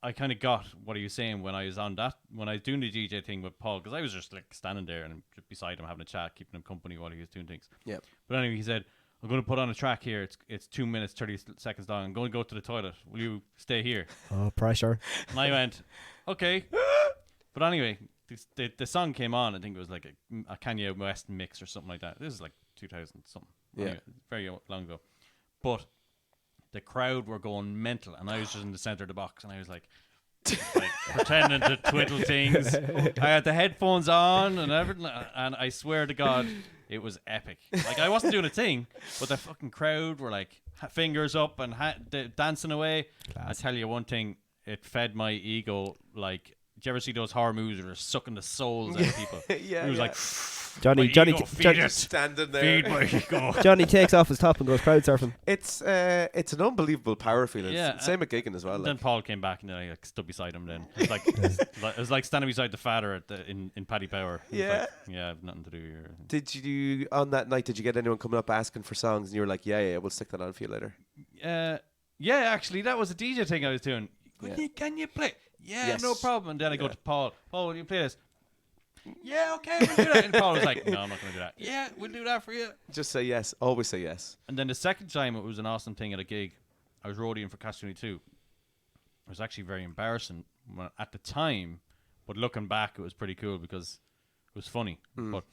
[SPEAKER 2] I kind of got what he was saying when I was doing the DJ thing with Paul, because I was just like standing there and beside him having a chat, keeping him company while he was doing things.
[SPEAKER 1] Yeah.
[SPEAKER 2] But anyway, he said, "I'm going to put on a track here. It's 2 minutes 30 seconds long. I'm going to go to the toilet. Will you stay here?"
[SPEAKER 3] Oh, pressure.
[SPEAKER 2] And I went, "Okay." But anyway, the song came on. I think it was like a Kanye West mix or something like that. This is like 2000 something.
[SPEAKER 1] Yeah.
[SPEAKER 2] Anyway, very long ago. But the crowd were going mental, and I was just in the center of the box, and I was like pretending to twiddle things. I had the headphones on and everything, and I swear to God, it was epic. Like I wasn't doing a thing, but the fucking crowd were like fingers up and dancing away.
[SPEAKER 3] Class.
[SPEAKER 2] I tell you one thing, it fed my ego like. Do you ever see those horror movies where they're sucking the souls out of people?
[SPEAKER 1] Yeah,
[SPEAKER 2] He was
[SPEAKER 1] yeah.
[SPEAKER 2] like,
[SPEAKER 3] Johnny,
[SPEAKER 2] "My
[SPEAKER 3] Johnny,
[SPEAKER 2] ego, feed
[SPEAKER 3] Johnny,
[SPEAKER 2] it,
[SPEAKER 1] Standing there.
[SPEAKER 2] feed my ego."
[SPEAKER 3] Johnny takes off his top and goes crowd surfing.
[SPEAKER 1] It's an unbelievable power feeling.
[SPEAKER 2] Yeah,
[SPEAKER 1] Same at gigging as well.
[SPEAKER 2] And then
[SPEAKER 1] Like.
[SPEAKER 2] Paul came back and then I like, stood beside him. Then it was like it was like standing beside the father in Paddy Power. It was
[SPEAKER 1] Yeah.
[SPEAKER 2] like, yeah, I've nothing to do here.
[SPEAKER 1] Did you on that night? Did you get anyone coming up asking for songs, and you were like, "Yeah, we'll stick that on for you later."
[SPEAKER 2] Yeah, actually, that was a DJ thing I was doing.
[SPEAKER 1] Yeah.
[SPEAKER 2] Can you play? Yeah,
[SPEAKER 1] Yes.
[SPEAKER 2] no problem. And then I go
[SPEAKER 1] Yeah.
[SPEAKER 2] to Paul. Paul, will you play this? Yeah, okay, we'll do that. And Paul was like, "No, I'm not going to do that." "Yeah, we'll do that for you."
[SPEAKER 1] Just say yes. Always say yes.
[SPEAKER 2] And then the second time, it was an awesome thing at a gig. I was roadieing for Catch 22. It was actually very embarrassing at the time, but looking back, it was pretty cool because it was funny. But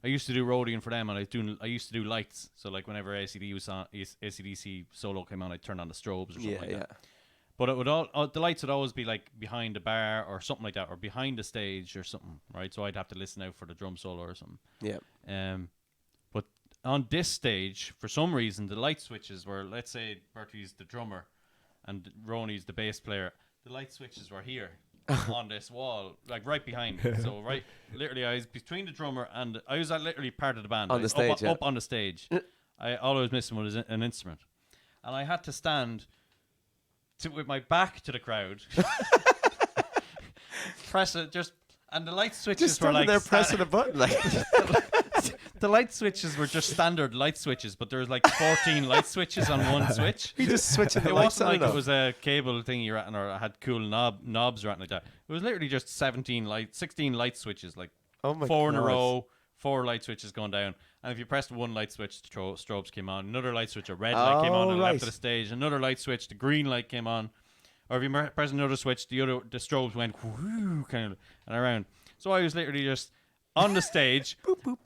[SPEAKER 2] I used to do roadieing for them, and I used to do lights. So like whenever AC/DC solo came on, I'd turn on the strobes or something like that. But it would the lights would always be like behind the bar or something like that, or behind the stage or something, right? So I'd have to listen out for the drum solo or something.
[SPEAKER 1] Yeah.
[SPEAKER 2] But on this stage, for some reason, the light switches were, let's say Bertie's the drummer and Ronnie's the bass player. The light switches were here on this wall, like right behind me. So literally, I was between the drummer and I was literally part of the band.
[SPEAKER 1] On the stage,
[SPEAKER 2] up on the stage. All I was missing was an instrument, and I had to stand with my back to the crowd, press it and the light switches
[SPEAKER 1] Just
[SPEAKER 2] were
[SPEAKER 1] standing
[SPEAKER 2] like
[SPEAKER 1] there pressing a button, like.
[SPEAKER 2] the light switches were just standard light switches, but there was like 14 light switches on one switch.
[SPEAKER 1] You just switching the
[SPEAKER 2] It
[SPEAKER 1] lights
[SPEAKER 2] wasn't
[SPEAKER 1] on
[SPEAKER 2] like
[SPEAKER 1] and
[SPEAKER 2] it
[SPEAKER 1] off.
[SPEAKER 2] was a cable thing you're at, or it had cool knobs or anything like that. It was literally just 16 light switches, like
[SPEAKER 1] Oh my
[SPEAKER 2] 4 in a
[SPEAKER 1] God.
[SPEAKER 2] row, 4 light switches going down. And if you pressed one light switch, the strobes came on. Another light switch, a red light came on on the left of the stage. Another light switch, the green light came on. Or if you press another switch, the strobes went whoo, kind of and around. So I was literally just on the stage,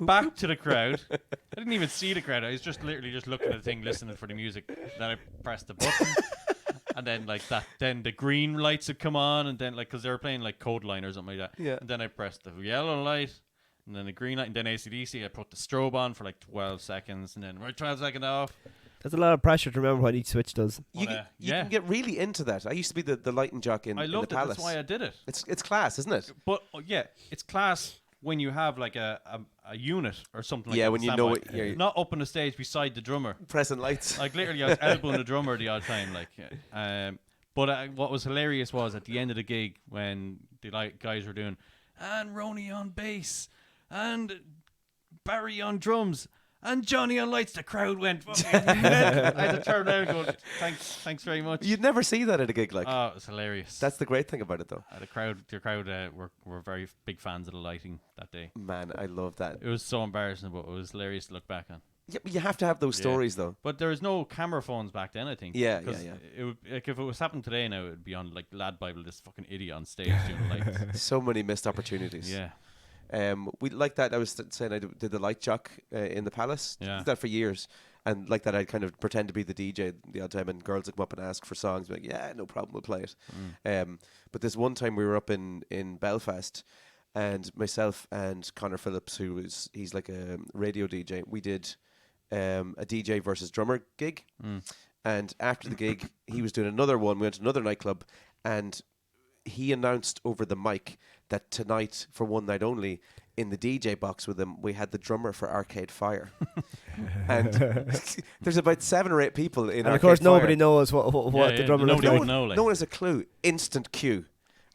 [SPEAKER 2] back to the crowd. I didn't even see the crowd. I was just literally just looking at the thing, listening for the music. Then I pressed the button, and then like that. Then the green lights would come on, and then like because they were playing like Code Line or something like that.
[SPEAKER 1] Yeah.
[SPEAKER 2] And then I pressed the yellow light, and then the green light, and then AC/DC. I put the strobe on for like 12 seconds, and then we're 12 seconds off.
[SPEAKER 3] There's a lot of pressure to remember what each switch does.
[SPEAKER 1] You can get really into that. I used to be the lighting jock in
[SPEAKER 2] I
[SPEAKER 1] the
[SPEAKER 2] loved it.
[SPEAKER 1] Palace.
[SPEAKER 2] That's why I did it.
[SPEAKER 1] It's class, isn't it?
[SPEAKER 2] But it's class when you have like a unit or something like that.
[SPEAKER 1] Yeah, when you know it.
[SPEAKER 2] Not up on the stage beside the drummer.
[SPEAKER 1] Pressing lights.
[SPEAKER 2] Like literally, I was elbowing the drummer the odd time. But what was hilarious was at the end of the gig when the guys were doing, and Ronnie on bass, and Barry on drums, and Johnny on lights, the crowd went fucking mental. I had to turn around and go, thanks very much.
[SPEAKER 1] You'd never see that at a gig like.
[SPEAKER 2] Oh, it was hilarious.
[SPEAKER 1] That's the great thing about it, though.
[SPEAKER 2] The crowd were very big fans of the lighting that day.
[SPEAKER 1] Man, I love that.
[SPEAKER 2] It was so embarrassing, but it was hilarious to look back on.
[SPEAKER 1] Yeah, but you have to have those stories, though.
[SPEAKER 2] But there was no camera phones back then, I think.
[SPEAKER 1] Yeah.
[SPEAKER 2] It would, like, if it was happening today now, it would be on like Lad Bible, this fucking idiot on stage doing lights.
[SPEAKER 1] So many missed opportunities.
[SPEAKER 2] Yeah.
[SPEAKER 1] We like that. I was saying I did the light jock in the Palace.
[SPEAKER 2] Yeah.
[SPEAKER 1] Did that for years, and like that I'd kind of pretend to be the DJ the odd time, and girls would come up and ask for songs. Be like, yeah, no problem, we'll play it. But this one time we were up in Belfast, and myself and Connor Phillips, he's like a radio DJ, we did a DJ versus drummer gig. And after the gig, he was doing another one. We went to another nightclub, and he announced over the mic that tonight, for one night only, in the DJ box with him, we had the drummer for Arcade Fire. And there's about 7 or 8 people in Arcade Fire.
[SPEAKER 3] And of course, nobody knows what the drummer looks like.
[SPEAKER 2] No
[SPEAKER 1] one has a clue. Instant queue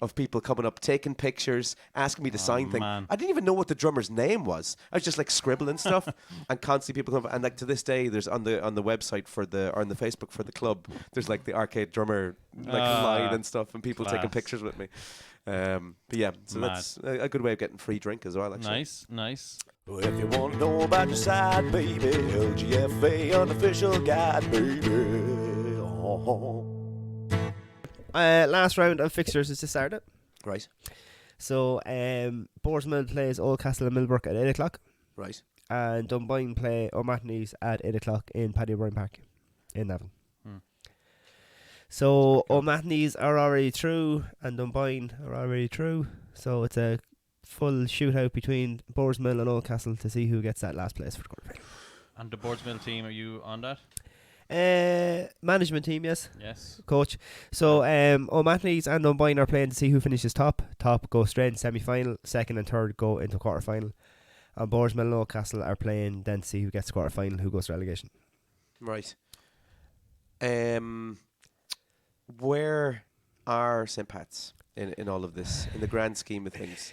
[SPEAKER 1] of people coming up, taking pictures, asking me to sign things. I didn't even know what the drummer's name was. I was just like scribbling stuff, and constantly people come. And like to this day, there's on the website or on the Facebook for the club, there's like the Arcade Drummer line and stuff, and people taking pictures with me. But yeah, so that's a good way of getting free drink as well. Actually,
[SPEAKER 2] nice.
[SPEAKER 4] Well, if you want to know about your side, baby, LGFA unofficial guide, baby. Oh.
[SPEAKER 3] Last round of fixtures is this Saturday.
[SPEAKER 1] Right.
[SPEAKER 3] So Borsmill plays Oldcastle and Millbrook at 8 o'clock.
[SPEAKER 1] Right.
[SPEAKER 3] And Dunboyne play O'Mahony's at 8 o'clock in Paddy O'Brien Park in Navan. So O'Mahony's are already through and Dunboyne are already through. So it's a full shootout between Borsmill and Oldcastle to see who gets that last place for the quarterfinal.
[SPEAKER 2] And the Boardsmill team, are you on that?
[SPEAKER 3] Management team, yes.
[SPEAKER 2] Yes.
[SPEAKER 3] Coach. So O'Mahony's and Dunboyne are playing to see who finishes top. Top go straight in semi-final. Second and third go into quarter-final. And Borsmill and Oldcastle are playing then to see who gets quarter-final, who goes to relegation.
[SPEAKER 1] Right. Where are St. Pat's in all of this, in the grand scheme of things?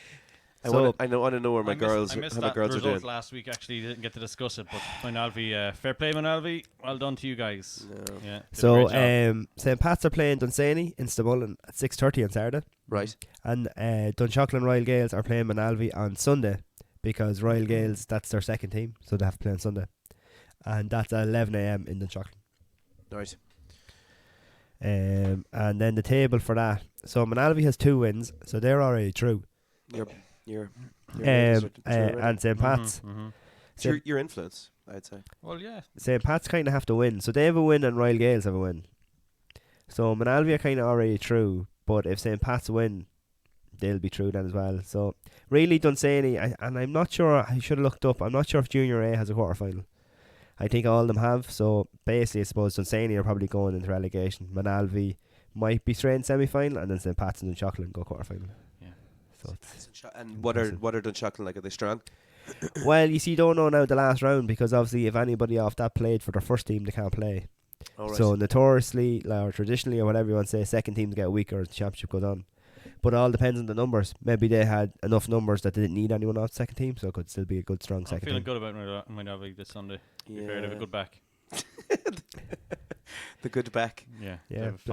[SPEAKER 1] I want to know where my girls are doing.
[SPEAKER 2] Last week, actually didn't get to discuss it, but Moynalvey, fair play Moynalvey, well done to you guys.
[SPEAKER 1] No.
[SPEAKER 2] Yeah,
[SPEAKER 3] so St. Pat's are playing Dunsany in Stamullen at 6:30 on Saturday.
[SPEAKER 1] Right.
[SPEAKER 3] And Dunshaughlin Royal Gales are playing Moynalvey on Sunday, because Royal Gales, that's their second team, so they have to play on Sunday. And that's at 11 a.m. in Dunshaughlin.
[SPEAKER 1] Right.
[SPEAKER 3] And then the table for that. So Moynalvey has 2 wins, so they're already through. And St. Pat's.
[SPEAKER 1] Your influence, I'd say.
[SPEAKER 2] Well, yeah.
[SPEAKER 3] St. Pat's kind of have to win. So they have a win and Royal Gales have a win. So Moynalvey are kind of already through. But if St. Pat's win, they'll be through then as well. So really Dunsany, and I'm not sure, I should have looked up, I'm not sure if Junior A has a quarter final. I think all of them have. So basically I suppose Dunsany are probably going into relegation. Moynalvey might be straight in semi-final, and then St. Pat's and Dunshaughlin go quarter final.
[SPEAKER 1] And what are Dunshaughlin like? Are they strong?
[SPEAKER 3] Well, you see, you don't know now the last round, because obviously if anybody off that played for their first team, they can't play.
[SPEAKER 1] Oh, right.
[SPEAKER 3] So notoriously, or traditionally, or whatever you want to say, second teams get weaker as the championship goes on. But it all depends on the numbers. Maybe they had enough numbers that they didn't need anyone off the second team, so it could still be a good, strong second team.
[SPEAKER 2] I'm feeling good about Moynalvey this Sunday.
[SPEAKER 1] Yeah.
[SPEAKER 2] They have a good back.
[SPEAKER 1] The good back.
[SPEAKER 2] Yeah.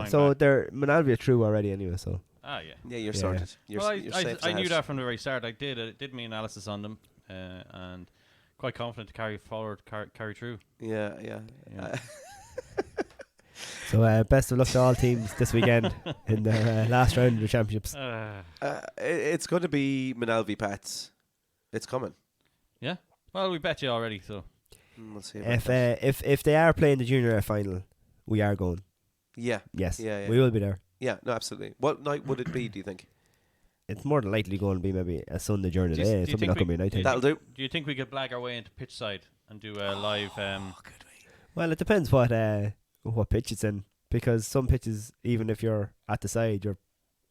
[SPEAKER 3] So they're Moynalvey are through already anyway. So.
[SPEAKER 2] Ah, yeah.
[SPEAKER 1] Yeah, you're sorted. You're safe
[SPEAKER 2] I knew that from the very start. I did my analysis on them, and quite confident to carry forward, carry through.
[SPEAKER 1] Yeah.
[SPEAKER 3] So best of luck to all teams this weekend in the last round of the championships.
[SPEAKER 1] It's going to be Moynalvey Pats. It's coming.
[SPEAKER 2] Yeah. Well, we bet you already, so
[SPEAKER 1] we'll see.
[SPEAKER 3] If they are playing the Junior A final, we are going.
[SPEAKER 1] Yeah.
[SPEAKER 3] Yes.
[SPEAKER 1] Yeah.
[SPEAKER 3] We will be there.
[SPEAKER 1] Yeah. No, absolutely. What night would it be? Do you think?
[SPEAKER 3] It's more than likely going to be maybe a Sunday during the day. It's probably not going to be a night.
[SPEAKER 1] That'll do.
[SPEAKER 2] Do you think we could blag our way into pitch side and do a live?
[SPEAKER 1] Could we?
[SPEAKER 3] Well, it depends what pitch it's in, because some pitches, even if you're at the side, you're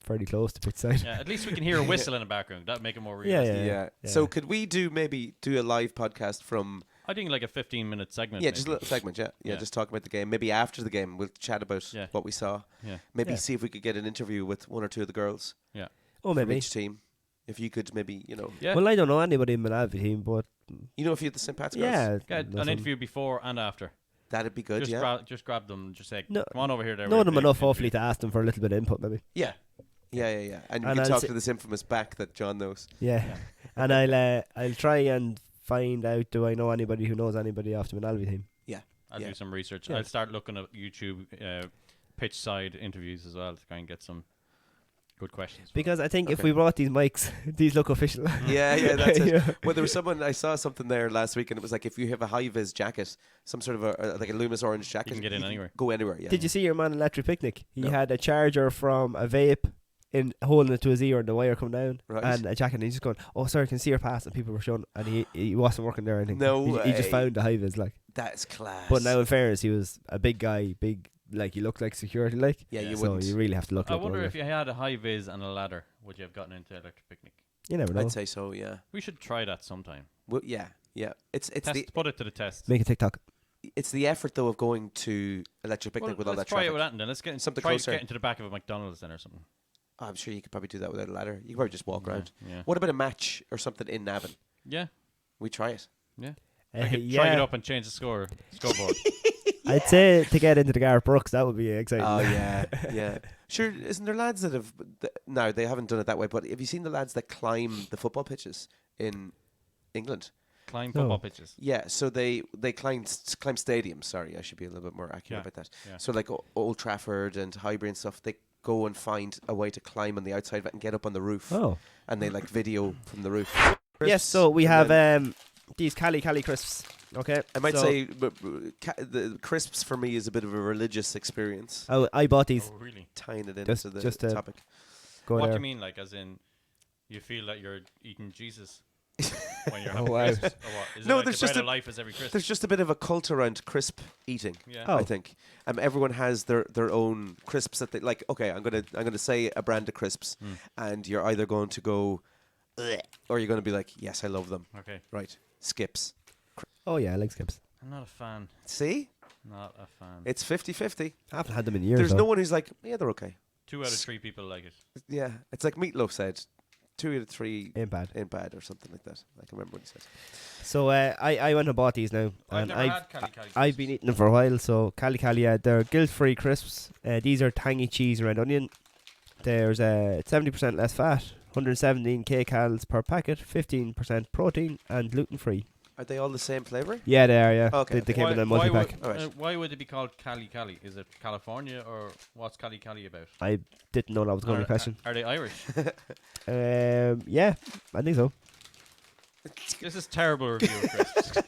[SPEAKER 3] fairly close to pitch side.
[SPEAKER 2] Yeah, at least we can hear a whistle in the background. That'd make it more
[SPEAKER 3] Yeah,
[SPEAKER 2] realistic.
[SPEAKER 1] Yeah. So could we do a live podcast from?
[SPEAKER 2] I think like a 15-minute segment.
[SPEAKER 1] Yeah,
[SPEAKER 2] maybe.
[SPEAKER 1] just a little segment. Yeah,
[SPEAKER 2] Yeah.
[SPEAKER 1] just talk about the game. Maybe after the game, we'll chat about
[SPEAKER 2] Yeah.
[SPEAKER 1] what we saw.
[SPEAKER 2] Yeah.
[SPEAKER 1] Maybe
[SPEAKER 3] Yeah.
[SPEAKER 1] see if we could get an interview with one or two of the girls
[SPEAKER 3] Oh,
[SPEAKER 1] from
[SPEAKER 3] maybe.
[SPEAKER 1] each team. If you could, maybe
[SPEAKER 2] Yeah.
[SPEAKER 3] Well, I don't know anybody in the Malawi team, but
[SPEAKER 1] a few of the St. Pat's girls.
[SPEAKER 3] yeah,
[SPEAKER 2] Get an interview before and after.
[SPEAKER 1] That'd be good.
[SPEAKER 2] Just grab them and just say,
[SPEAKER 3] No-
[SPEAKER 2] come on over here. There.
[SPEAKER 3] know
[SPEAKER 2] we're
[SPEAKER 3] them
[SPEAKER 2] doing
[SPEAKER 3] enough,
[SPEAKER 2] an
[SPEAKER 3] hopefully,
[SPEAKER 2] interview."
[SPEAKER 3] to ask them for a little bit of input, maybe.
[SPEAKER 1] Yeah. And you
[SPEAKER 3] And
[SPEAKER 1] can
[SPEAKER 3] I'll
[SPEAKER 1] talk
[SPEAKER 3] say-
[SPEAKER 1] to this infamous back that John knows.
[SPEAKER 3] Yeah, and I'll try and find out, do I know anybody who knows anybody off the Malawi team?
[SPEAKER 2] I'll
[SPEAKER 1] Yeah.
[SPEAKER 2] do some research.
[SPEAKER 3] Yeah.
[SPEAKER 2] I'll start looking at YouTube pitch side interviews as well to try and get some good questions.
[SPEAKER 3] Because I think if
[SPEAKER 1] Okay.
[SPEAKER 3] we brought these mics, these look official.
[SPEAKER 1] Yeah, that's it.
[SPEAKER 3] Yeah.
[SPEAKER 1] Well, there was someone, I saw something there last week, and it was like if you have a high-vis jacket, some sort of like a luminous orange jacket,
[SPEAKER 2] You can get in anywhere.
[SPEAKER 1] Go anywhere, yeah.
[SPEAKER 3] Did you see your man in Electric Picnic? He
[SPEAKER 1] No.
[SPEAKER 3] had a charger from a vape in holding it to his ear and the wire coming down,
[SPEAKER 1] Right.
[SPEAKER 3] and a jacket, and he's just going, "Oh, sorry, I can see your pass," and people were showing, and he wasn't working there or anything.
[SPEAKER 1] No
[SPEAKER 3] he just
[SPEAKER 1] way.
[SPEAKER 3] found the high vis, like.
[SPEAKER 1] That's class.
[SPEAKER 3] But now, in fairness, he was a big guy, like he looked like security, like.
[SPEAKER 1] Yeah, you
[SPEAKER 3] so
[SPEAKER 1] wouldn't.
[SPEAKER 3] you really have to look.
[SPEAKER 2] I
[SPEAKER 3] like
[SPEAKER 2] wonder
[SPEAKER 3] one,
[SPEAKER 2] if
[SPEAKER 3] like.
[SPEAKER 2] you had a high vis and a ladder, would you have gotten into Electric Picnic?
[SPEAKER 3] You never know.
[SPEAKER 1] I'd say so, yeah.
[SPEAKER 2] We should try that sometime.
[SPEAKER 1] Well, yeah. It's
[SPEAKER 2] Put it to the test.
[SPEAKER 3] Make a TikTok.
[SPEAKER 1] the effort though of going to Electric Picnic with all that
[SPEAKER 2] let's try
[SPEAKER 1] traffic.
[SPEAKER 2] it with that, and then let's get
[SPEAKER 1] Something
[SPEAKER 2] try
[SPEAKER 1] closer.
[SPEAKER 2] to get into the back of a McDonald's then or something.
[SPEAKER 1] Oh, I'm sure you could probably do that without a ladder. You could probably just walk around.
[SPEAKER 2] Yeah.
[SPEAKER 1] What about a match or something in Navan?
[SPEAKER 2] Yeah.
[SPEAKER 1] We try it.
[SPEAKER 2] Yeah. I could try it up and change the scoreboard.
[SPEAKER 3] I'd say to get into the Gareth Brooks, that would be exciting.
[SPEAKER 1] Oh yeah, yeah. Sure, isn't there lads that have? No, they haven't done it that way. But have you seen the lads that climb the football pitches in England?
[SPEAKER 2] Climb
[SPEAKER 3] No.
[SPEAKER 2] football pitches.
[SPEAKER 1] Yeah, so they climb stadiums. Sorry, I should be a little bit more accurate
[SPEAKER 2] Yeah,
[SPEAKER 1] about that.
[SPEAKER 2] yeah.
[SPEAKER 1] So like Old Trafford and Highbury and stuff, they go and find a way to climb on the outside of it and get up on the roof,
[SPEAKER 3] Oh.
[SPEAKER 1] and they like video from the roof.
[SPEAKER 3] Yes, so we
[SPEAKER 1] And
[SPEAKER 3] have
[SPEAKER 1] then
[SPEAKER 3] these Cali crisps. Okay.
[SPEAKER 1] I might
[SPEAKER 3] so
[SPEAKER 1] say the crisps for me is a bit of a religious experience.
[SPEAKER 3] I bought these.
[SPEAKER 2] Oh, really?
[SPEAKER 1] Tying it
[SPEAKER 3] Just-
[SPEAKER 1] into the
[SPEAKER 3] just to
[SPEAKER 1] topic.
[SPEAKER 3] Go
[SPEAKER 2] What do
[SPEAKER 3] there.
[SPEAKER 2] you mean, like, as in, you feel like you're eating Jesus when you're
[SPEAKER 3] Oh,
[SPEAKER 2] having
[SPEAKER 3] wow.
[SPEAKER 2] crisps? Or what? Is
[SPEAKER 1] No,
[SPEAKER 2] it like
[SPEAKER 1] there's
[SPEAKER 2] the
[SPEAKER 1] just
[SPEAKER 2] bread
[SPEAKER 1] a-
[SPEAKER 2] of life is every crisp?
[SPEAKER 1] There's just a bit of a cult around crisp eating.
[SPEAKER 2] Yeah.
[SPEAKER 3] Oh.
[SPEAKER 1] I think everyone has their own crisps that they like. Okay, I'm gonna say a brand of crisps, and you're either going to go, "Ugh," or you're going to be like, yes, I love them.
[SPEAKER 2] Okay.
[SPEAKER 1] Right, Skips.
[SPEAKER 3] Oh yeah, I like skips.
[SPEAKER 2] I'm not a fan.
[SPEAKER 1] See,
[SPEAKER 2] Not a fan.
[SPEAKER 1] it's 50-50.
[SPEAKER 3] I haven't had them in years.
[SPEAKER 1] There's
[SPEAKER 3] though.
[SPEAKER 1] no one who's like, yeah, they're okay.
[SPEAKER 2] 2 out of 3 people like it.
[SPEAKER 1] Yeah, it's like Meatloaf said, 2 out of 3
[SPEAKER 3] Ain't bad.
[SPEAKER 1] ain't bad or something like that. I can remember what he said.
[SPEAKER 3] So I went and bought these now,
[SPEAKER 2] I've
[SPEAKER 3] and
[SPEAKER 2] never had Cali
[SPEAKER 3] I've been eating them for a while. So Cali, they're guilt-free crisps. These are tangy cheese and red onion. There's 70% less fat, 117 kcals per packet, 15% protein, and gluten-free.
[SPEAKER 1] Are they all the same flavor?
[SPEAKER 3] Yeah, they are. Yeah,
[SPEAKER 1] Okay,
[SPEAKER 3] they
[SPEAKER 1] okay.
[SPEAKER 3] came in a multi-pack.
[SPEAKER 2] Why would it be called Cali? Is it California or what's Cali about?
[SPEAKER 3] I didn't know that was going to be a question.
[SPEAKER 2] Are they Irish?
[SPEAKER 3] Yeah, I think so.
[SPEAKER 2] This is terrible review of crisps.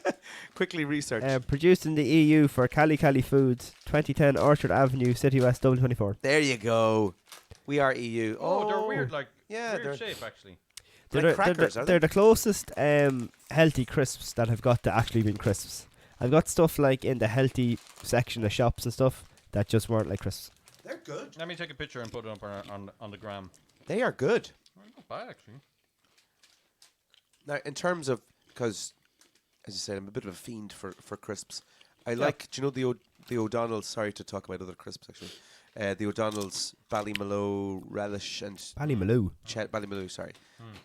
[SPEAKER 1] Quickly research.
[SPEAKER 3] Produced in the EU for Cali Foods, 2010 Orchard Avenue, City West, Dublin 24.
[SPEAKER 1] There you go. We are EU.
[SPEAKER 2] Oh, they're weird, like
[SPEAKER 1] yeah, they're
[SPEAKER 2] weird shape actually.
[SPEAKER 1] They're like crackers, are
[SPEAKER 3] they're
[SPEAKER 1] they?
[SPEAKER 3] the closest healthy crisps that have got to actually being crisps. I've got stuff like in the healthy section of shops and stuff that just weren't like crisps.
[SPEAKER 1] They're good.
[SPEAKER 2] Let me take a picture and put it up on the gram.
[SPEAKER 1] They are good.
[SPEAKER 2] Not bad actually.
[SPEAKER 1] Now, in terms of, because, as I said, I'm a bit of a fiend for crisps. I like, do you know the O'Donnell's, sorry to talk about other crisps actually, the O'Donnell's Ballymaloe relish and
[SPEAKER 3] Ballymaloo.
[SPEAKER 1] Ballymaloe, sorry,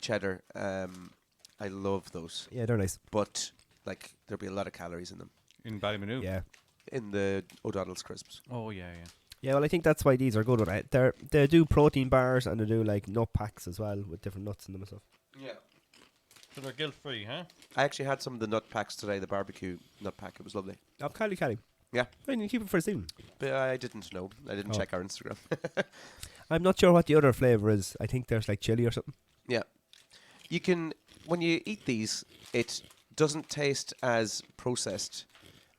[SPEAKER 1] cheddar. I love those,
[SPEAKER 3] Yeah, they're nice.
[SPEAKER 1] but like there'll be a lot of calories in them
[SPEAKER 2] In Ballymaloe.
[SPEAKER 3] Yeah.
[SPEAKER 1] in the O'Donnell's crisps.
[SPEAKER 2] Oh yeah.
[SPEAKER 3] Yeah, well, I think that's why these are good. They do protein bars and they do like nut packs as well with different nuts in them and stuff.
[SPEAKER 1] Yeah.
[SPEAKER 2] So they're guilt free, huh?
[SPEAKER 1] I actually had some of the nut packs today, the barbecue nut pack. It was lovely.
[SPEAKER 3] Oh, Cali.
[SPEAKER 1] Yeah.
[SPEAKER 3] Why didn't you keep it for a season?
[SPEAKER 1] But I didn't know. I didn't
[SPEAKER 3] Oh.
[SPEAKER 1] check our Instagram.
[SPEAKER 3] I'm not sure what the other flavour is. I think there's like chili or something.
[SPEAKER 1] Yeah. You can, when you eat these, it doesn't taste as processed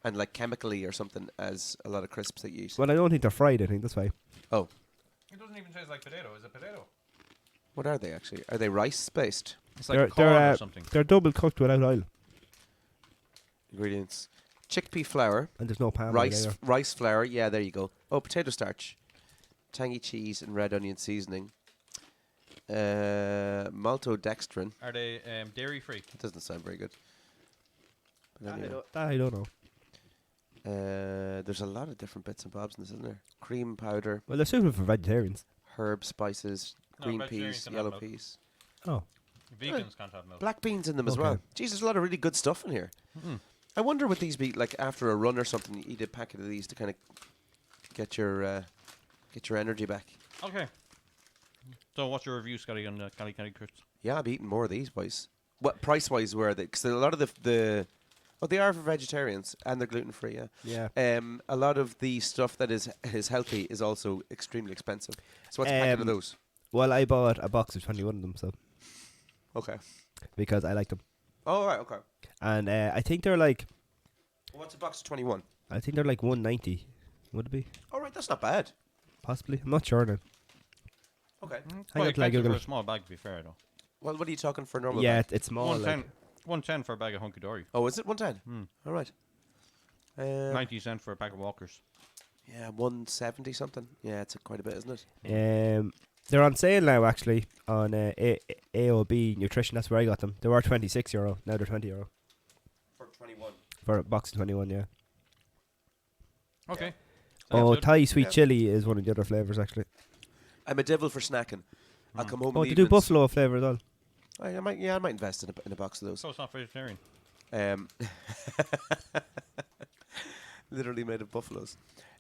[SPEAKER 1] and like chemically or something as a lot of crisps that you eat.
[SPEAKER 3] Well, I don't think they're fried. I think that's why.
[SPEAKER 1] Oh.
[SPEAKER 2] It doesn't even taste like potato. Is it potato?
[SPEAKER 1] What are they actually? Are they rice based?
[SPEAKER 2] It's like corn or something.
[SPEAKER 3] They're double cooked without oil.
[SPEAKER 1] Ingredients. chickpea flour,
[SPEAKER 3] And there's no palm oil
[SPEAKER 1] rice
[SPEAKER 3] either.
[SPEAKER 1] rice flour. Yeah, there you go. Oh, potato starch, tangy cheese, and red onion seasoning. Maltodextrin.
[SPEAKER 2] Are they dairy free?
[SPEAKER 1] It doesn't sound very good. But
[SPEAKER 3] That
[SPEAKER 1] anyway.
[SPEAKER 3] I don't know.
[SPEAKER 1] There's a lot of different bits and bobs in this, isn't there? Cream powder,
[SPEAKER 3] Well, they're suitable for vegetarians.
[SPEAKER 1] herb spices,
[SPEAKER 2] No,
[SPEAKER 1] green
[SPEAKER 2] vegetarians
[SPEAKER 1] peas,
[SPEAKER 2] can have
[SPEAKER 1] yellow
[SPEAKER 2] milk.
[SPEAKER 1] peas.
[SPEAKER 3] Oh.
[SPEAKER 2] Vegans can't have milk.
[SPEAKER 1] Black beans in them as
[SPEAKER 3] Okay.
[SPEAKER 1] well. Jeez, there's a lot of really good stuff in here.
[SPEAKER 2] Mm.
[SPEAKER 1] I wonder would these be like after a run or something? You eat a packet of these to kind of get your energy back.
[SPEAKER 2] Okay. So what's your review, Scotty, on Cali Crisps?
[SPEAKER 1] Yeah, I'll be eating more of these, boys. What price wise were they? Because a lot of they are for vegetarians and they're gluten free. Yeah.
[SPEAKER 3] Yeah.
[SPEAKER 1] A lot of the stuff that is healthy is also extremely expensive. So what's a packet of those?
[SPEAKER 3] Well, I bought a box of 21 of them, so
[SPEAKER 1] Okay.
[SPEAKER 3] because I like them,
[SPEAKER 1] Oh right. Okay.
[SPEAKER 3] and I think they're like
[SPEAKER 1] What's a box of 21?
[SPEAKER 3] 190. Would it be
[SPEAKER 1] All right, that's not bad.
[SPEAKER 3] possibly? I'm not sure now.
[SPEAKER 1] Okay.
[SPEAKER 3] Hang on till I
[SPEAKER 2] expensive
[SPEAKER 3] Google
[SPEAKER 2] for a
[SPEAKER 3] it.
[SPEAKER 2] small bag, to be fair, though.
[SPEAKER 1] Well, what are you talking for a normal?
[SPEAKER 3] Yeah,
[SPEAKER 1] bag?
[SPEAKER 3] it's small.
[SPEAKER 2] 110,
[SPEAKER 3] Like,
[SPEAKER 2] 110 for a bag of hunky dory.
[SPEAKER 1] Oh, is it 110?
[SPEAKER 2] Mm.
[SPEAKER 1] All right.
[SPEAKER 2] 90 cents for a pack of Walkers.
[SPEAKER 1] Yeah, 170 something. Yeah, it's quite a bit, isn't it?
[SPEAKER 3] they're on sale now actually on AOB Nutrition. That's where I got them. They were €26. Now they're €20
[SPEAKER 1] For 21.
[SPEAKER 3] for a box of 21. Yeah.
[SPEAKER 2] Okay.
[SPEAKER 3] Oh,
[SPEAKER 2] Sounds good.
[SPEAKER 3] Thai sweet
[SPEAKER 1] Yeah.
[SPEAKER 3] chili is one of the other flavors actually.
[SPEAKER 1] I'm a devil for snacking. I'll come home.
[SPEAKER 3] Oh,
[SPEAKER 1] in
[SPEAKER 3] they
[SPEAKER 1] the
[SPEAKER 3] do
[SPEAKER 1] evenings.
[SPEAKER 3] buffalo flavour as well.
[SPEAKER 1] I might invest in a box of those.
[SPEAKER 2] So it's not vegetarian.
[SPEAKER 1] Um, literally made of buffaloes.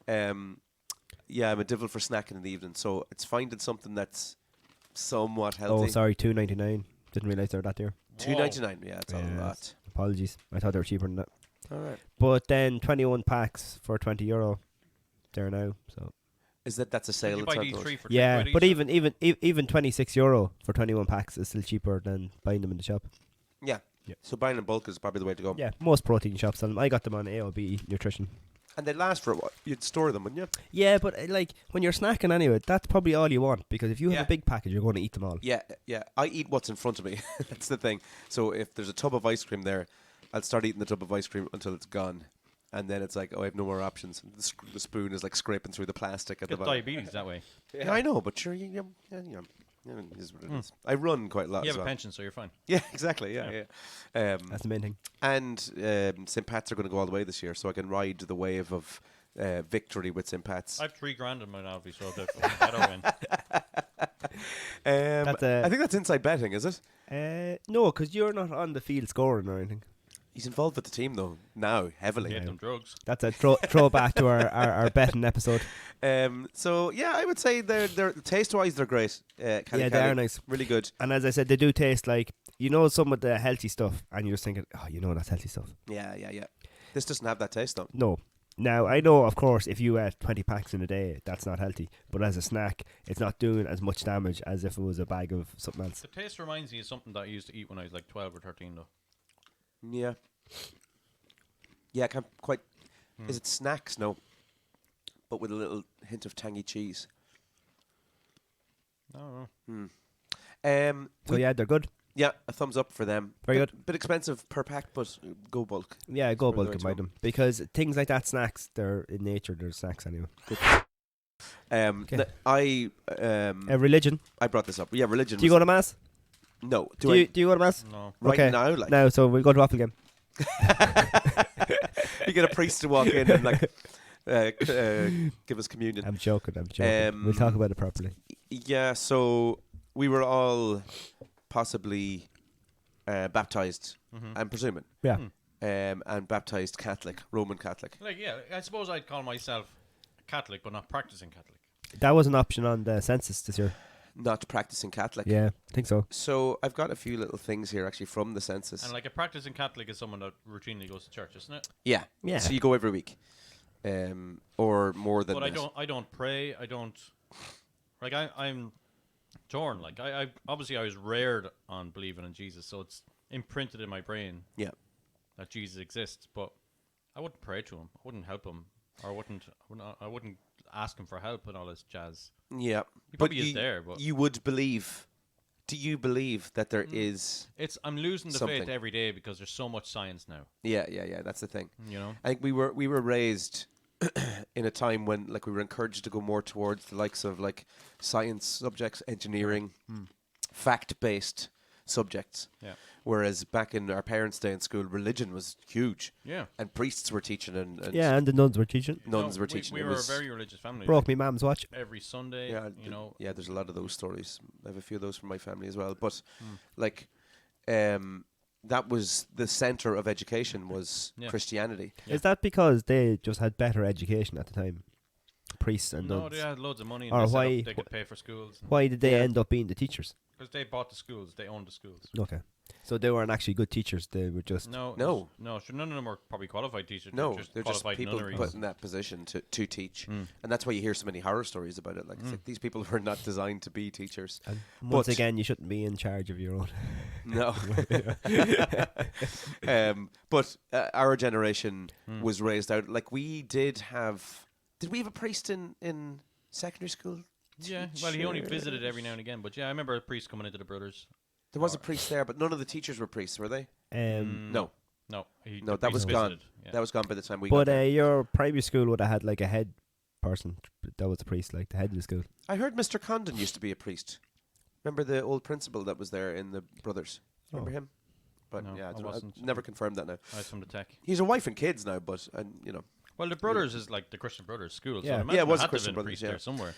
[SPEAKER 1] Yeah, I'm a devil for snacking in the evening, so it's finding something that's somewhat
[SPEAKER 3] Oh,
[SPEAKER 1] healthy.
[SPEAKER 3] sorry, $2.99. Didn't realise they were that dear.
[SPEAKER 1] $2.99. Yeah, it's a
[SPEAKER 3] Yeah,
[SPEAKER 1] lot.
[SPEAKER 3] Apologies. I thought they were cheaper than that.
[SPEAKER 1] All right.
[SPEAKER 3] But then 21 packs for €20 there now. So
[SPEAKER 1] Is that's a sale?
[SPEAKER 2] You
[SPEAKER 1] It's
[SPEAKER 2] buy
[SPEAKER 1] not
[SPEAKER 2] these
[SPEAKER 1] those.
[SPEAKER 2] 3 for
[SPEAKER 3] yeah,
[SPEAKER 2] £10
[SPEAKER 3] but
[SPEAKER 2] each,
[SPEAKER 3] even €26 for 21 packs is still cheaper than buying them in the shop.
[SPEAKER 1] Yeah.
[SPEAKER 3] Yeah.
[SPEAKER 1] So buying in bulk is probably the way to go.
[SPEAKER 3] Yeah, most protein shops sell them. I got them on AOB Nutrition.
[SPEAKER 1] And they last for a while. You'd store them, wouldn't you?
[SPEAKER 3] Yeah, but like when you're snacking anyway, that's probably all you want because if you have
[SPEAKER 1] Yeah.
[SPEAKER 3] a big package, you're going to eat them all.
[SPEAKER 1] Yeah, yeah. I eat what's in front of me. That's the thing. So if there's a tub of ice cream there, I'll start eating the tub of ice cream until it's gone. And then it's like, oh, I have no more options. The spoon is like scraping through the plastic at the
[SPEAKER 2] Get
[SPEAKER 1] bottom.
[SPEAKER 2] diabetes that way.
[SPEAKER 1] Yeah, I know, but sure, it is what it is. I run quite a lot
[SPEAKER 2] You
[SPEAKER 1] as
[SPEAKER 2] have a
[SPEAKER 1] well.
[SPEAKER 2] pension, so you're fine.
[SPEAKER 1] Yeah, exactly. Yeah.
[SPEAKER 3] That's the main thing.
[SPEAKER 1] And St. Pat's are going to go all the way this year, so I can ride the wave of victory with St. Pat's.
[SPEAKER 2] I have $3,000 in my Navi, so if I don't win.
[SPEAKER 3] That's
[SPEAKER 1] I think that's inside betting, is it?
[SPEAKER 3] No, because you're not on the field scoring or anything.
[SPEAKER 1] He's involved with the team though now heavily.
[SPEAKER 2] Get them drugs.
[SPEAKER 3] That's a throwback to our betting episode.
[SPEAKER 1] So yeah, I would say they're taste wise they're great.
[SPEAKER 3] Yeah, they are nice.
[SPEAKER 1] really good.
[SPEAKER 3] And as I said, they do taste like, some of the healthy stuff, and you're just thinking, oh, that's healthy stuff.
[SPEAKER 1] Yeah. This doesn't have that taste though.
[SPEAKER 3] No. Now, I know, of course, if you ate 20 packs in a day, that's not healthy. But as a snack, it's not doing as much damage as if it was a bag of something else.
[SPEAKER 2] The taste reminds me of something that I used to eat when I was like 12 or 13, though.
[SPEAKER 1] Yeah. Yeah, I can't quite. Is it snacks? No. But with a little hint of tangy cheese.
[SPEAKER 2] No.
[SPEAKER 3] So, yeah, they're good.
[SPEAKER 1] Yeah, a thumbs up for them.
[SPEAKER 3] Very good.
[SPEAKER 1] Bit expensive per pack, but go bulk.
[SPEAKER 3] Yeah, go
[SPEAKER 1] That's where
[SPEAKER 3] bulk
[SPEAKER 1] the
[SPEAKER 3] and
[SPEAKER 1] way
[SPEAKER 3] buy
[SPEAKER 1] to go.
[SPEAKER 3] them. Because things like that, snacks, they're in nature, they're snacks anyway. Religion.
[SPEAKER 1] I brought this up. Yeah, religion.
[SPEAKER 3] Do you go to Mass?
[SPEAKER 1] No.
[SPEAKER 3] Do you go to Mass?
[SPEAKER 2] No.
[SPEAKER 1] Right
[SPEAKER 3] Okay.
[SPEAKER 1] now, like
[SPEAKER 3] No, so we'll go to Waffle again.
[SPEAKER 1] you get a priest to walk in and like give us communion.
[SPEAKER 3] I'm joking. We'll talk about it properly.
[SPEAKER 1] Yeah, so we were all possibly baptized. I'm presuming.
[SPEAKER 3] Yeah.
[SPEAKER 1] And baptized Catholic, Roman Catholic.
[SPEAKER 2] Like, yeah, I suppose I'd call myself Catholic, but not practicing Catholic.
[SPEAKER 3] That was an option on the census this year.
[SPEAKER 1] Not practicing Catholic.
[SPEAKER 3] Yeah, I think so.
[SPEAKER 1] So I've got a few little things here actually from the census.
[SPEAKER 2] And like a practicing Catholic is someone that routinely goes to church, isn't it?
[SPEAKER 1] Yeah.
[SPEAKER 3] Yeah.
[SPEAKER 1] So you go every week. Or more than
[SPEAKER 2] But
[SPEAKER 1] that.
[SPEAKER 2] I don't pray. I don't. Like, I'm torn. Like, I obviously I was reared on believing in Jesus, so it's imprinted in my brain.
[SPEAKER 1] Yeah.
[SPEAKER 2] That Jesus exists, but I wouldn't pray to him. I wouldn't help him, or I wouldn't ask him for help and all this jazz.
[SPEAKER 1] Yeah.
[SPEAKER 2] He probably is there, but
[SPEAKER 1] you would believe do you believe that there is?
[SPEAKER 2] I'm losing the
[SPEAKER 1] something.
[SPEAKER 2] faith every day because there's so much science now.
[SPEAKER 1] Yeah. That's the thing.
[SPEAKER 2] You know.
[SPEAKER 1] I think we were raised in a time when like we were encouraged to go more towards the likes of like science subjects, engineering, fact-based subjects.
[SPEAKER 2] Yeah.
[SPEAKER 1] Whereas back in our parents' day in school, religion was huge.
[SPEAKER 2] Yeah.
[SPEAKER 1] And priests were teaching and
[SPEAKER 3] and the nuns were teaching.
[SPEAKER 1] nuns were teaching.
[SPEAKER 2] We
[SPEAKER 1] It
[SPEAKER 2] were a
[SPEAKER 1] was-
[SPEAKER 2] very religious family.
[SPEAKER 3] Broke me mum's watch.
[SPEAKER 2] Every Sunday,
[SPEAKER 1] yeah,
[SPEAKER 2] you know.
[SPEAKER 1] yeah, there's a lot of those stories. I have a few of those from my family as well. But like, that was the center of education was Christianity.
[SPEAKER 2] Yeah.
[SPEAKER 3] Is that because they just had better education at the time? Priests and
[SPEAKER 2] No,
[SPEAKER 3] nuns.
[SPEAKER 2] they had loads of money.
[SPEAKER 3] Or
[SPEAKER 2] And
[SPEAKER 3] why-
[SPEAKER 2] they could pay for schools.
[SPEAKER 3] Why did they end up being the teachers?
[SPEAKER 2] Because they bought the schools. They owned the schools.
[SPEAKER 3] Okay. So they weren't actually good teachers. They were just...
[SPEAKER 2] No.
[SPEAKER 1] No.
[SPEAKER 2] Sure, none of them were probably qualified teachers.
[SPEAKER 1] No,
[SPEAKER 2] just
[SPEAKER 1] they're just
[SPEAKER 2] qualified
[SPEAKER 1] people
[SPEAKER 2] nunneries.
[SPEAKER 1] put in that position to teach, and that's why you hear so many horror stories about it. Like, it's like these people were not designed to be teachers.
[SPEAKER 3] And once
[SPEAKER 1] But-
[SPEAKER 3] again, you shouldn't be in charge of your own.
[SPEAKER 1] No. But our generation was raised out. Like, we did have... Did we have a priest in secondary school?
[SPEAKER 2] Yeah, well, he only
[SPEAKER 1] Teachers?
[SPEAKER 2] visited every now and again. But yeah, I remember a priest coming into the brothers.
[SPEAKER 1] There was a priest there, but none of the teachers were priests, were they?
[SPEAKER 2] No,
[SPEAKER 1] No.
[SPEAKER 2] the
[SPEAKER 1] No, that was
[SPEAKER 2] priest
[SPEAKER 1] gone.
[SPEAKER 2] visited, yeah.
[SPEAKER 1] That was gone by the time we
[SPEAKER 3] But
[SPEAKER 1] got there.
[SPEAKER 3] your primary school would have had like a head person. That was the priest, like the head of the school.
[SPEAKER 1] I heard Mr. Condon used to be a priest. Remember the old principal that was there in the Brothers? Remember him? But
[SPEAKER 2] No,
[SPEAKER 1] yeah,
[SPEAKER 2] I
[SPEAKER 1] don't know.
[SPEAKER 2] wasn't.
[SPEAKER 1] I've never confirmed that now.
[SPEAKER 2] I was from the tech.
[SPEAKER 1] He's a wife and kids now, but you know.
[SPEAKER 2] Well, the Brothers is like the Christian Brothers school.
[SPEAKER 3] Yeah.
[SPEAKER 2] So
[SPEAKER 1] Yeah, it was
[SPEAKER 2] a
[SPEAKER 1] a Christian Brothers,
[SPEAKER 2] priest
[SPEAKER 1] yeah.
[SPEAKER 2] there somewhere.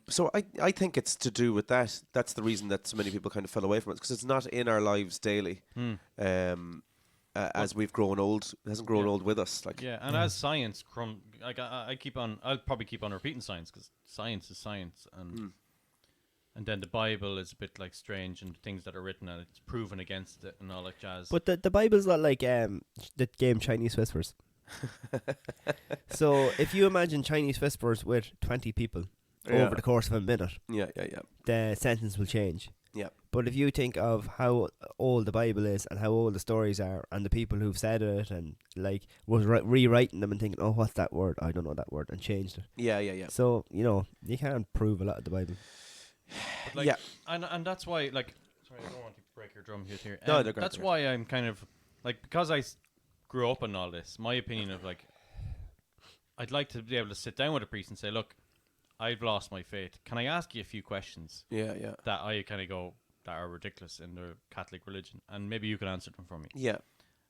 [SPEAKER 1] So I think it's to do with that. That's the reason that so many people kind of fell away from it because it's not in our lives daily. As we've grown old, it hasn't grown
[SPEAKER 2] Yeah.
[SPEAKER 1] old with us. Like
[SPEAKER 2] Yeah, and as science, like I keep on, I'll probably keep on repeating science because science is science, and then the Bible is a bit like strange and things that are written and it's proven against it and all that jazz.
[SPEAKER 3] But the Bible's not like the game Chinese Whispers. So if you imagine Chinese Whispers with 20 people
[SPEAKER 1] Yeah.
[SPEAKER 3] over the course of a minute,
[SPEAKER 1] yeah.
[SPEAKER 3] the sentence will change.
[SPEAKER 1] Yeah.
[SPEAKER 3] But if you think of how old the Bible is and how old the stories are and the people who've said it and like was rewriting them and thinking, oh, what's that word? I don't know that word, and changed it.
[SPEAKER 1] Yeah.
[SPEAKER 3] So, you know, you can't prove a lot of the Bible.
[SPEAKER 2] But like,
[SPEAKER 1] Yeah.
[SPEAKER 2] and that's why, like, sorry, I don't want to break your drum here.
[SPEAKER 1] No, they're great,
[SPEAKER 2] that's
[SPEAKER 1] they're
[SPEAKER 2] why I'm kind of like, because I grew up in all this. My opinion of like, I'd like to be able to sit down with a priest and say, look, I've lost my faith. Can I ask you a few questions
[SPEAKER 1] Yeah.
[SPEAKER 2] that I kind of go that are ridiculous in the Catholic religion, and maybe you can answer them for me.
[SPEAKER 1] Yeah.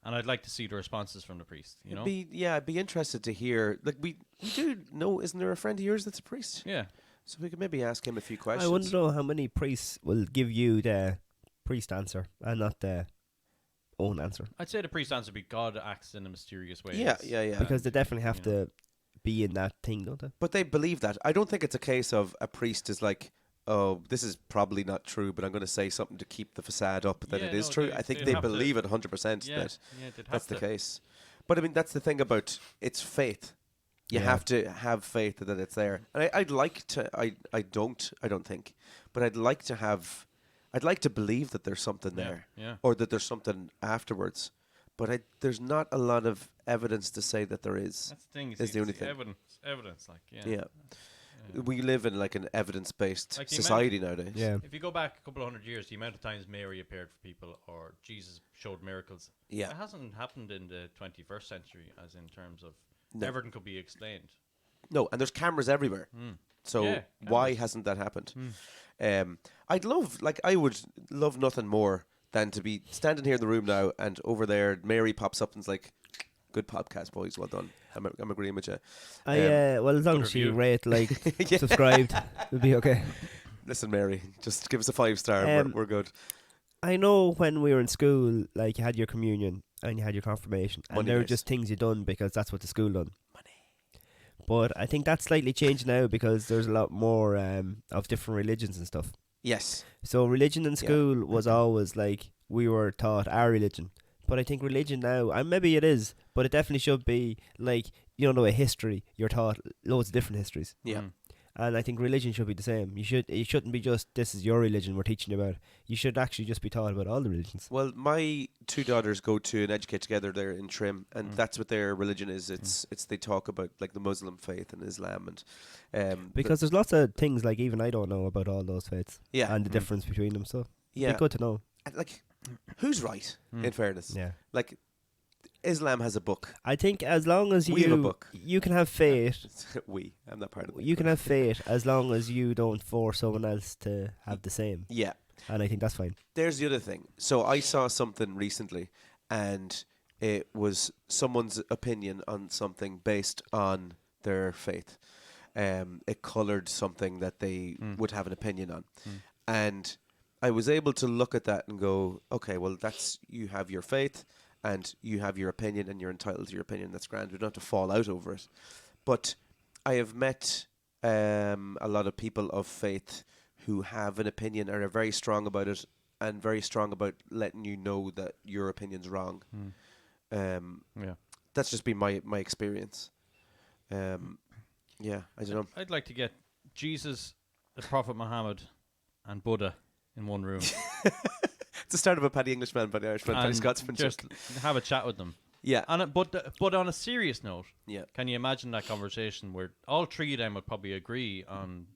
[SPEAKER 2] And I'd like to see the responses from the priest. You know?
[SPEAKER 1] I'd be interested to hear. Like we do know, isn't there a friend of yours that's a priest?
[SPEAKER 2] Yeah.
[SPEAKER 1] So we could maybe ask him a few questions.
[SPEAKER 3] I wonder though how many priests will give you the priest answer and not the own answer.
[SPEAKER 2] I'd say the priest answer would be God acts in a mysterious way.
[SPEAKER 1] Yeah.
[SPEAKER 3] Because they definitely have
[SPEAKER 2] you know.
[SPEAKER 3] to be in that thing, don't they?
[SPEAKER 1] But they believe that. I don't think it's a case of a priest is like, oh, this is probably not true, but I'm going to say something to keep the facade up that
[SPEAKER 2] Yeah,
[SPEAKER 1] it is
[SPEAKER 2] no,
[SPEAKER 1] true.
[SPEAKER 2] they-
[SPEAKER 1] I think
[SPEAKER 2] they'd
[SPEAKER 1] they
[SPEAKER 2] have to-
[SPEAKER 1] believe it 100%
[SPEAKER 2] Yeah,
[SPEAKER 1] that
[SPEAKER 2] they'd have
[SPEAKER 1] that's the
[SPEAKER 2] to.
[SPEAKER 1] case. But I mean, that's the thing about it's faith. You
[SPEAKER 3] Yeah.
[SPEAKER 1] have to have faith that it's there. And I'd like to. I don't think, but I'd like to believe that there's something
[SPEAKER 2] Yeah,
[SPEAKER 1] there,
[SPEAKER 2] yeah.
[SPEAKER 1] or that there's something afterwards. But there's not a lot of evidence to say that there is.
[SPEAKER 2] That's the thing.
[SPEAKER 1] Is the only thing.
[SPEAKER 2] Evidence, like, yeah.
[SPEAKER 1] Yeah. We live in like an evidence-based
[SPEAKER 2] Like the
[SPEAKER 1] society nowadays.
[SPEAKER 3] Yeah.
[SPEAKER 2] If you go back a couple of hundred years, the amount of times Mary appeared for people or Jesus showed miracles,
[SPEAKER 1] Yeah.
[SPEAKER 2] it hasn't happened in the 21st century, as in terms of
[SPEAKER 1] No.
[SPEAKER 2] everything could be explained.
[SPEAKER 1] No, and there's cameras everywhere. So
[SPEAKER 2] Yeah,
[SPEAKER 1] why
[SPEAKER 2] cameras.
[SPEAKER 1] hasn't that happened? I would love nothing more than to be standing here in the room now, and over there Mary pops up and's like, "Good podcast, boys. Well done. I'm agreeing with you."
[SPEAKER 3] Well, as long
[SPEAKER 2] good
[SPEAKER 3] as you
[SPEAKER 2] review.
[SPEAKER 3] rate, like,
[SPEAKER 1] Yeah.
[SPEAKER 3] subscribed, it'll be okay.
[SPEAKER 1] Listen, Mary, just give us a 5-star. We're good.
[SPEAKER 3] I know when we were in school, like, you had your communion and you had your confirmation, and
[SPEAKER 1] Money
[SPEAKER 3] they were
[SPEAKER 1] night.
[SPEAKER 3] just things you done because that's what the school done. But I think that's slightly changed now because there's a lot more of different religions and stuff.
[SPEAKER 1] Yes.
[SPEAKER 3] So religion in
[SPEAKER 1] Yeah.
[SPEAKER 3] school was always like we were taught our religion. But I think religion now, and maybe it is, but it definitely should be like, you know, a history. You're taught loads of different histories.
[SPEAKER 1] Yeah.
[SPEAKER 3] And I think religion should be the same. It shouldn't be just, this is your religion we're teaching you about. You should actually just be taught about all the religions.
[SPEAKER 1] Well, my two daughters go to an Educate Together there in Trim, and that's what their religion is. It's they talk about like the Muslim faith and Islam and
[SPEAKER 3] Because there's lots of things like even I don't know about all those faiths.
[SPEAKER 1] yeah.
[SPEAKER 3] And the difference between them. So
[SPEAKER 1] Yeah.
[SPEAKER 3] Be good to know.
[SPEAKER 1] And, like, who's right? In fairness,
[SPEAKER 3] Yeah.
[SPEAKER 1] like, Islam has a book.
[SPEAKER 3] I think as long as
[SPEAKER 1] We have a book.
[SPEAKER 3] you can have faith.
[SPEAKER 1] I'm not part of it.
[SPEAKER 3] You can have faith as long as you don't force someone else to have the same.
[SPEAKER 1] Yeah.
[SPEAKER 3] And I think that's fine.
[SPEAKER 1] There's the other thing. So I saw something recently, and it was someone's opinion on something based on their faith. It coloured something that they would have an opinion on. And I was able to look at that and go, okay, well, that's, you have your faith and you have your opinion and you're entitled to your opinion. That's grand. We don't have to fall out over it. But I have met a lot of people of faith who have an opinion and are very strong about it and very strong about letting you know that your opinion's wrong.
[SPEAKER 2] Yeah.
[SPEAKER 1] That's just been my experience. Yeah, I don't know.
[SPEAKER 2] I'd like to get Jesus, the Prophet Muhammad, and Buddha in one room.
[SPEAKER 1] It's the start of a Paddy Englishman, Paddy Irishman, Paddy
[SPEAKER 2] and
[SPEAKER 1] Scotsman.
[SPEAKER 2] just have a chat with them.
[SPEAKER 1] Yeah.
[SPEAKER 2] But on a serious note,
[SPEAKER 1] Yeah.
[SPEAKER 2] can you imagine that conversation where all three of them would probably agree on